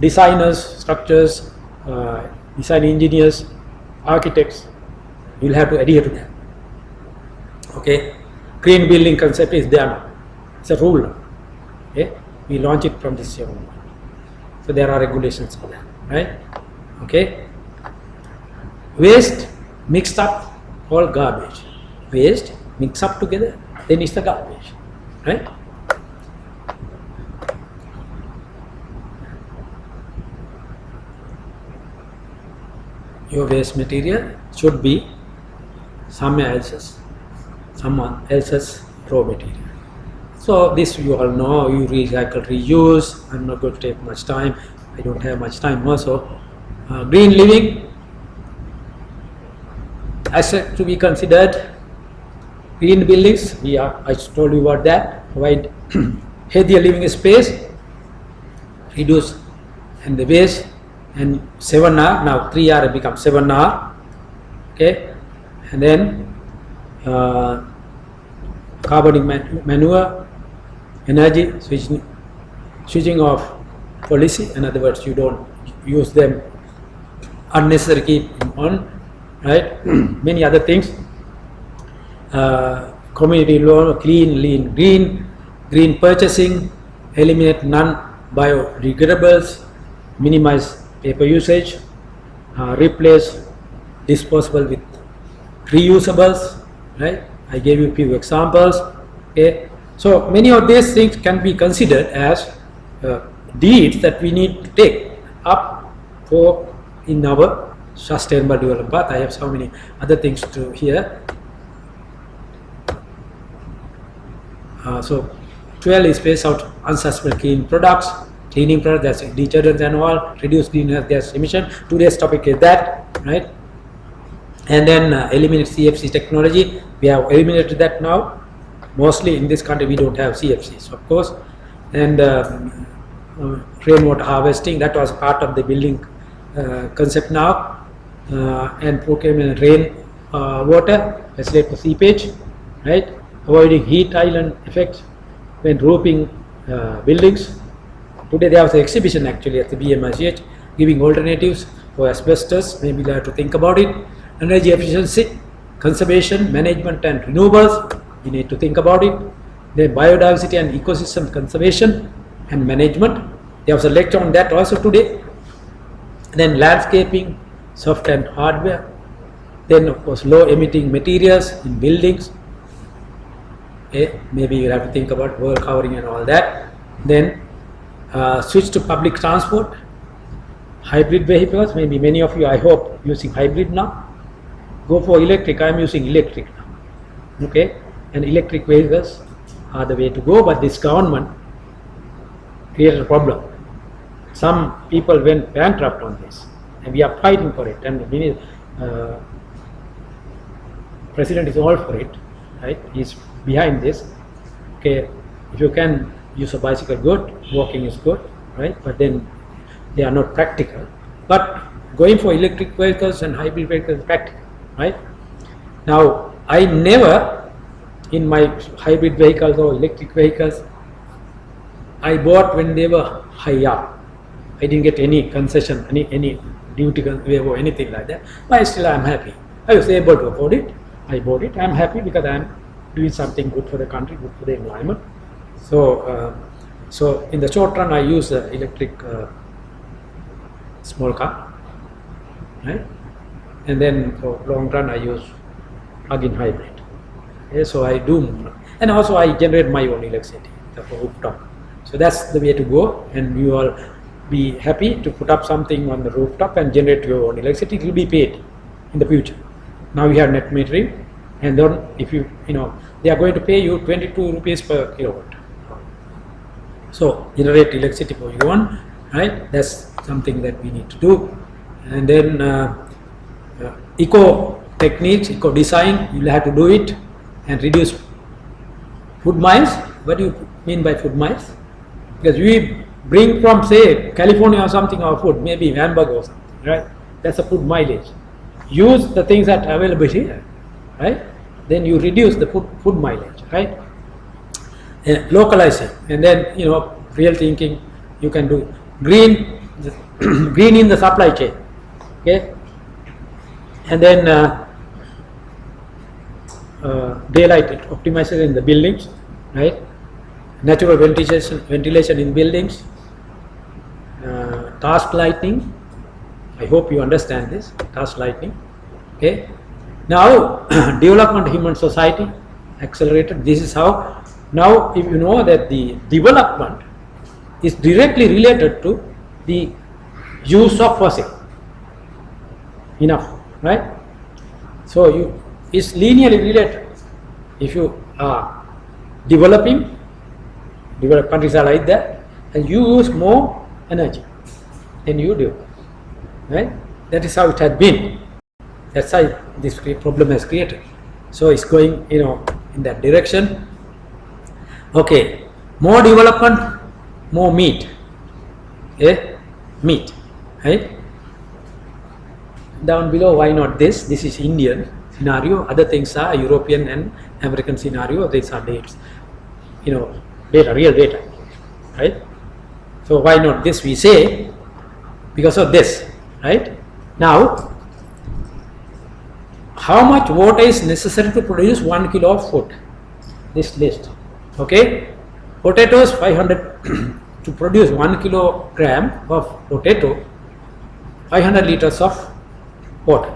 designers, structures, design engineers, architects, you will have to adhere to that. Okay, green building concept is there now. It's a rule. Okay, we launch it from this year onward. So there are regulations for that, right? Okay. Waste mixed up, all garbage. Waste mixed up together, then it's the garbage, right? Your waste material should be someone else's raw material. So this you all know, you recycle, reuse. I'm not going to take much time. I don't have much time also. Green living, asset to be considered. Green buildings, I told you about that. Provide healthier living space, reduce and the waste, and 7R, now 3R becomes 7R. Okay, and then carbon manure, energy, switching off policy. In other words, you don't use them unnecessary, keep on, right? Many other things. Community loan, clean, lean, green purchasing, eliminate non-biodegradables, minimize paper usage, replace disposable with reusables, right? I gave you a few examples. Okay, so many of these things can be considered as deeds that we need to take up for in our sustainable development path. I have so many other things to here. So 12 is space out unsustainable cleaning products, that's detergents and all, reduce greenhouse gas emission. Today's topic is that, right? And then eliminate CFC technology. We have eliminated that now. Mostly in this country we don't have CFCs, of course. And rainwater harvesting, that was part of the building concept now. And procurement rain water, facilitate for seepage, right? Avoiding heat island effects when roofing buildings. Today there was an exhibition actually at the BMICH giving alternatives for asbestos. Maybe we have to think about it. Energy efficiency, conservation, management and renewables. We need to think about it. Then biodiversity and ecosystem conservation and management. There was a lecture on that also today. Then landscaping, soft and hardware. Then of course low emitting materials in buildings. Okay, maybe you have to think about world covering and all that. Then switch to public transport, hybrid vehicles. Maybe many of you, I hope, using hybrid now. Go for electric. I am using electric now. Okay, and electric vehicles are the way to go. But this government created a problem. Some people went bankrupt on this, and we are fighting for it. And the president is all for it, right? He's behind this. Okay, if you can use a bicycle, good. Walking is good, right? But then they are not practical. But going for electric vehicles and hybrid vehicles is practical, right? Now, I never, in my hybrid vehicles or electric vehicles, I bought when they were high up. I didn't get any concession, any duty waiver or anything like that. But still, I am happy. I was able to afford it. I bought it. I am happy because I am doing something good for the country, good for the environment. So, so in the short run, I use electric small car, right? And then for long run, I use plug-in hybrid. Okay, so I do, and also I generate my own electricity for rooftop. So that's the way to go, and you all be happy to put up something on the rooftop and generate your own electricity. It will be paid in the future. Now we have net metering, and then if you they are going to pay you 22 rupees per kilowatt. So generate electricity for your own, right? That's something that we need to do. And then eco techniques, eco design, you'll have to do it and reduce food miles. What do you mean by food miles? Because we bring from, say, California or something, our food, maybe hamburger or something, right? That's a food mileage. Use the things that are available here, right? Then you reduce the food mileage, right? Localizing, and then, real thinking, you can do green in the supply chain, okay? And then daylight optimization in the buildings, right? Natural ventilation in buildings, task lighting. I hope you understand this, task lighting. Okay. Now, development of human society accelerated. This is how. Now, if you know that the development is directly related to the use of fossil. Enough, right? So it's linearly related. If you are developing countries are like that, and you use more energy than you do, right? That is how it had been. That's how this problem has created. So it's going, in that direction. Okay, more development, more meat. Okay, meat, right? Down below, why not this? This is Indian scenario. Other things are European and American scenario. These are dates, data, real data, right? So why not this? We say because of this, right? Now, how much water is necessary to produce 1 kilo of food? This list, okay? Potatoes 500 to produce 1 kilogram of potato, 500 liters of water.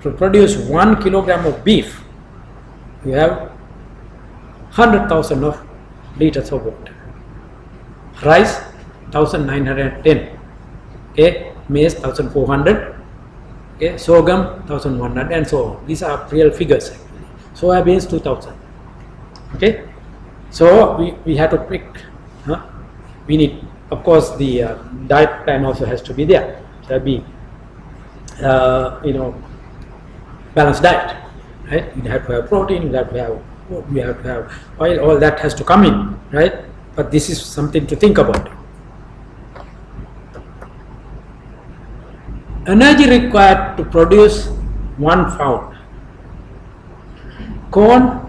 To produce 1 kilogram of beef, you have 100,000 of liters of water. Rice 1910, okay, maize 1400, okay, sorghum 1100, and so on. These are real figures actually. Soybeans 2000, okay. So we have to pick. We need, of course, the diet plan also has to be there. There be balanced diet, right? You have to have protein, you have to have oil, all that has to come in, right? But this is something to think about. Energy required to produce 1 pound corn,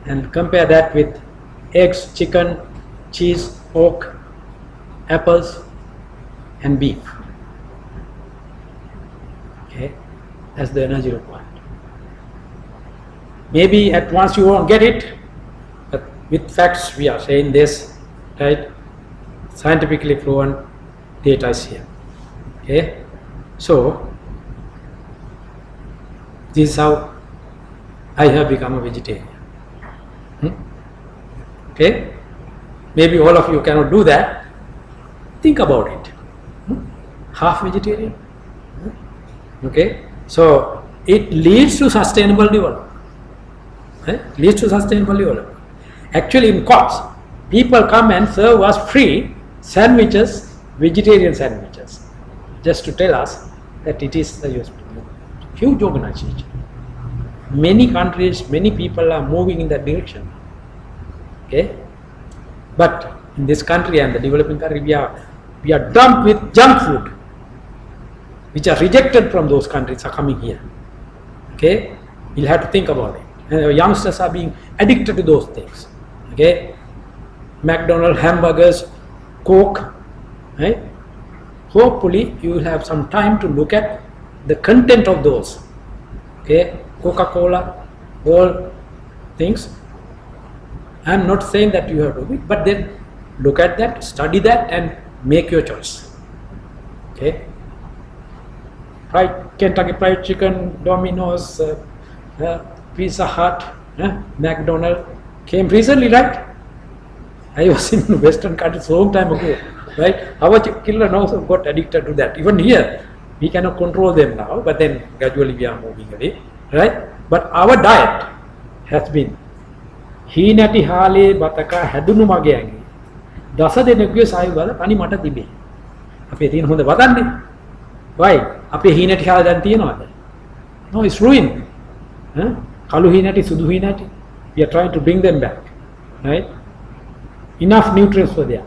and compare that with eggs, chicken, cheese, pork, apples, and beef. Okay, that's the energy required. Maybe at once you won't get it, but with facts we are saying this, right? Scientifically proven data is here. Okay, so this is how I have become a vegetarian. Okay, maybe all of you cannot do that. Think about it. Half vegetarian. Okay, so it leads to sustainable development. Leads to sustainable development. Actually, in COPs, people come and serve us free sandwiches, vegetarian sandwiches, just to tell us that it is a huge organization. Many countries, many people are moving in that direction. Okay, but in this country and the developing country, we are dumped with junk food, which are rejected from those countries, are coming here. Okay, we'll have to think about it. And our youngsters are being addicted to those things. Okay, McDonald's, hamburgers, Coke, right? Hopefully you will have some time to look at the content of those. Okay, Coca-Cola, all things. I am not saying that you have to do it, but then look at that, study that, and make your choice. Okay, Kentucky Fried Chicken, Domino's, Pizza Hut, McDonald's came recently, right? I was in Western countries a long time ago, right? Our children also got addicted to that. Even here, we cannot control them now, but then gradually we are moving away, right? But our diet has been හීනැටි හාලේ බතක හැදුණු මගේ ඇඟේ දස දෙනෙකුගේ සායු වල තනි මට තිබේ. අපේ තියෙන හොඳ වදන්නේ. Why? අපේ හීනටි කාලා දැන් තියනවද? No, it's ruined. කළු හීනටි සුදු හීනටි. We are trying to bring them back. Right? Enough nutrients were there.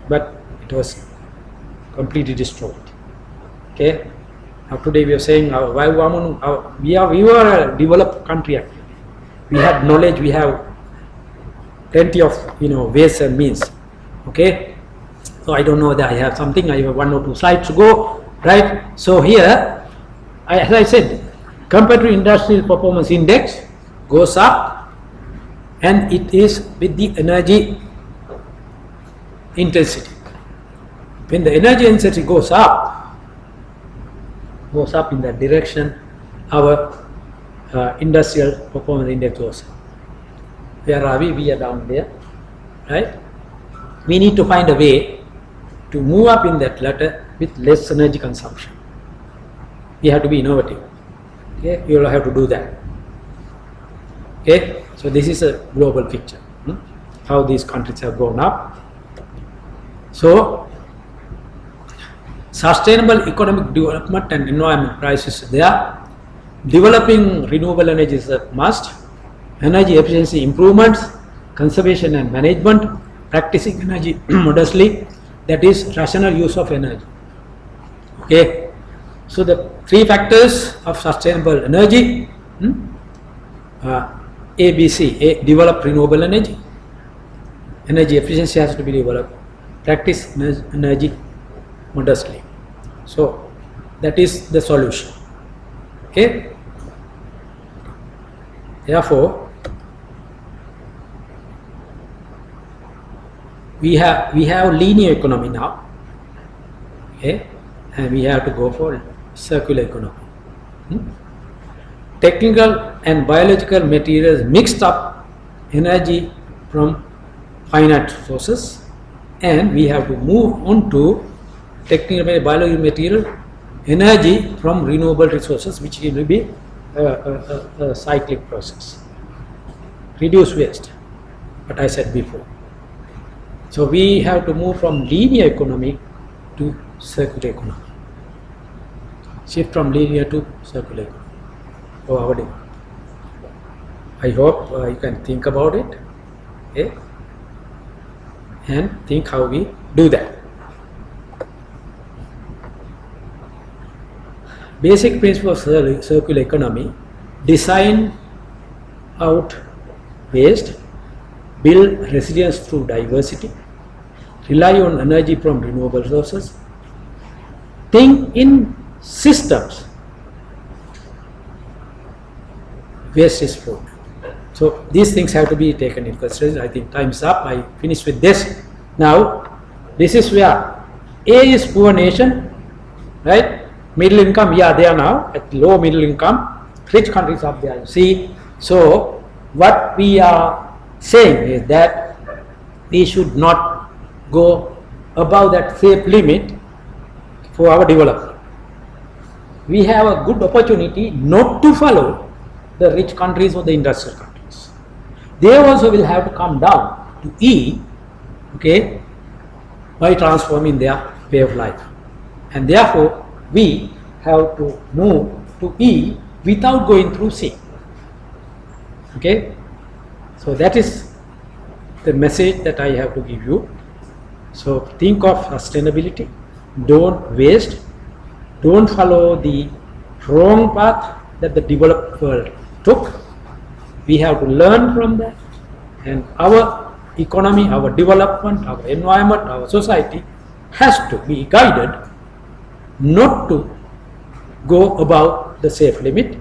But it was completely destroyed. Okay? Now today we are saying we were a developed country actually. We had knowledge, we have plenty of ways and means. Okay? So I don't know that I have something, I have 1 or 2 slides to go, right? So here, as I said, compared to industrial performance index goes up, and it is with the energy intensity. When the energy intensity goes up in that direction, our industrial performance index goes up. Where are we? We are down there, right? We need to find a way to move up in that ladder with less energy consumption. We have to be innovative. Okay, you will have to do that. Okay, so this is a global picture, how these countries have grown up. So sustainable economic development and environment crisis is there. Developing renewable energy is a must. Energy efficiency improvements, conservation and management, practicing energy modestly, that is rational use of energy. Okay, so the 3 factors of sustainable energy, ABC: develop renewable energy, energy efficiency has to be developed, practice energy modestly. So that is the solution. Okay, therefore we have linear economy now, okay, and we have to go for circular economy. Technical and biological materials mixed up energy from finite sources, and we have to move on to technical and biological material energy from renewable resources, which will be a cyclic process. Reduce waste, what I said before. So we have to move from linear economy to circular economy. Shift from linear to circular economy for our development. I hope you can think about it, okay, and think how we do that. Basic principle of circular economy: design out waste, build resilience through diversity, rely on energy from renewable sources, think in systems. Waste is food. So these things have to be taken in consideration. I think time is up. I finish with this. Now, this is where A is poor nation, right? Middle income, yeah, they are now at low middle income. Rich countries up there, you see. So what we are saying is that we should not go above that safe limit for our development. We have a good opportunity not to follow the rich countries or the industrial countries. They also will have to come down to E, okay, by transforming their way of life. And therefore, we have to move to E without going through C. Okay, so that is the message that I have to give you. So think of sustainability, don't waste, don't follow the wrong path that the developed world took. We have to learn from that, and our economy, our development, our environment, our society has to be guided not to go above the safe limit,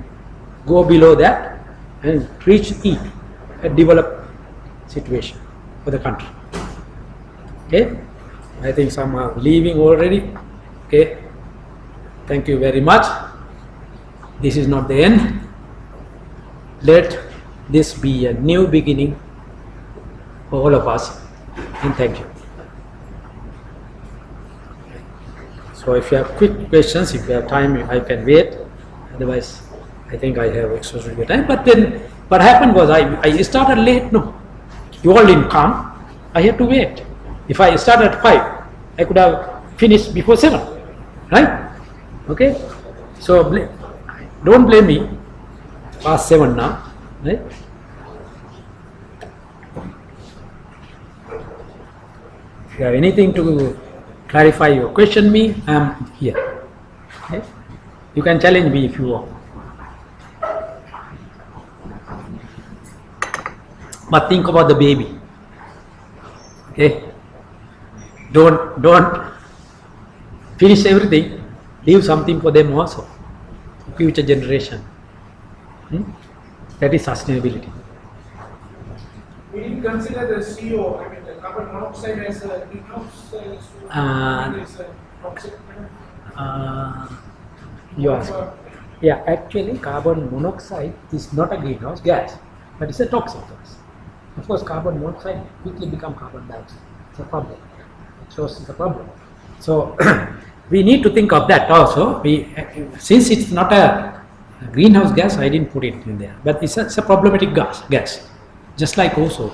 go below that and reach E, a developed situation for the country. Okay, I think some are leaving already. Okay, thank you very much. This is not the end. Let this be a new beginning for all of us, and thank you. So if you have quick questions, if you have time, I can wait. Otherwise, I think I have exhausted time. But then what happened was I started late. No, you all didn't come. I had to wait. If I started at 5, I could have finish before 7, right? Okay, so don't blame me, past 7 now, right? If you have anything to clarify or question me, I am here. Okay? You can challenge me if you want. But think about the baby. Okay? Don't finish everything. Leave something for them also, future generation. That is sustainability. We didn't consider the CO, I mean the carbon monoxide as a greenhouse toxic. You ask. Yeah, actually carbon monoxide is not a greenhouse gas, but it's a toxic gas. Of course, carbon monoxide quickly become carbon dioxide. It's a problem. It shows it's a problem. So we need to think of that also. Since it's not a greenhouse gas, I didn't put it in there. But it's a problematic gas. Just like ozone.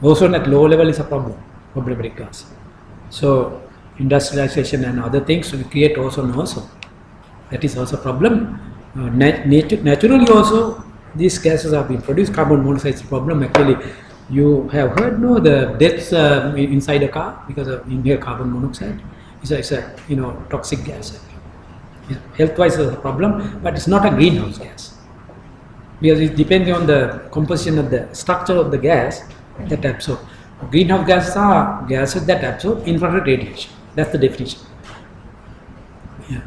Ozone at low level is a problematic gas. So industrialization and other things will create ozone also. That is also a problem. Naturally also, these gases have been produced. Carbon monoxide is a problem. Actually, you have heard the deaths inside a car because of inhaled carbon monoxide. It's a toxic gas. Health-wise, it's a problem, but it's not a greenhouse gas. Because it depends on the composition of the structure of the gas that absorb. Greenhouse gases are gases that absorb infrared radiation. That's the definition. Yeah.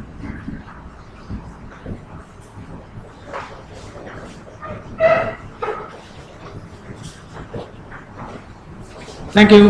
Thank you.